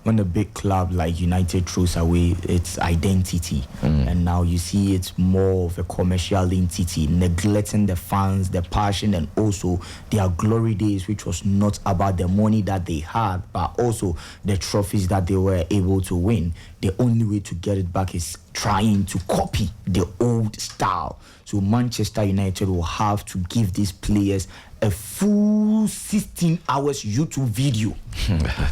when a big club like United throws away its identity, and now you see it's more of a commercial entity, neglecting the fans, the passion, and also their glory days, which was not about the money that they had, but also the trophies that they were able to win. The only way to get it back is trying to copy the old style. So Manchester United will have to give these players a full 16 hours YouTube video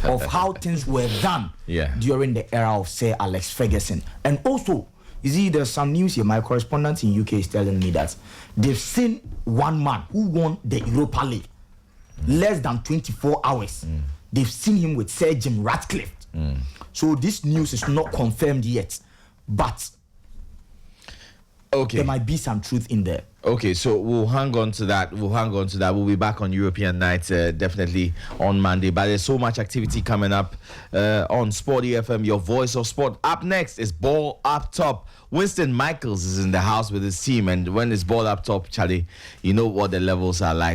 of how things were done during the era of Sir Alex Ferguson. And also, you see, there's some news here. My correspondent in UK is telling me that they've seen one man who won the Europa League less than 24 hours. They've seen him with Sir Jim Ratcliffe. So this news is not confirmed yet, but there might be some truth in there. Okay, so we'll hang on to that. We'll be back on European night definitely on Monday. But there's so much activity coming up on SportyFM, your voice of sport. Up next is Ball Up Top. Winston Michaels is in the house with his team, and when it's Ball Up Top, Charlie, you know what the levels are like.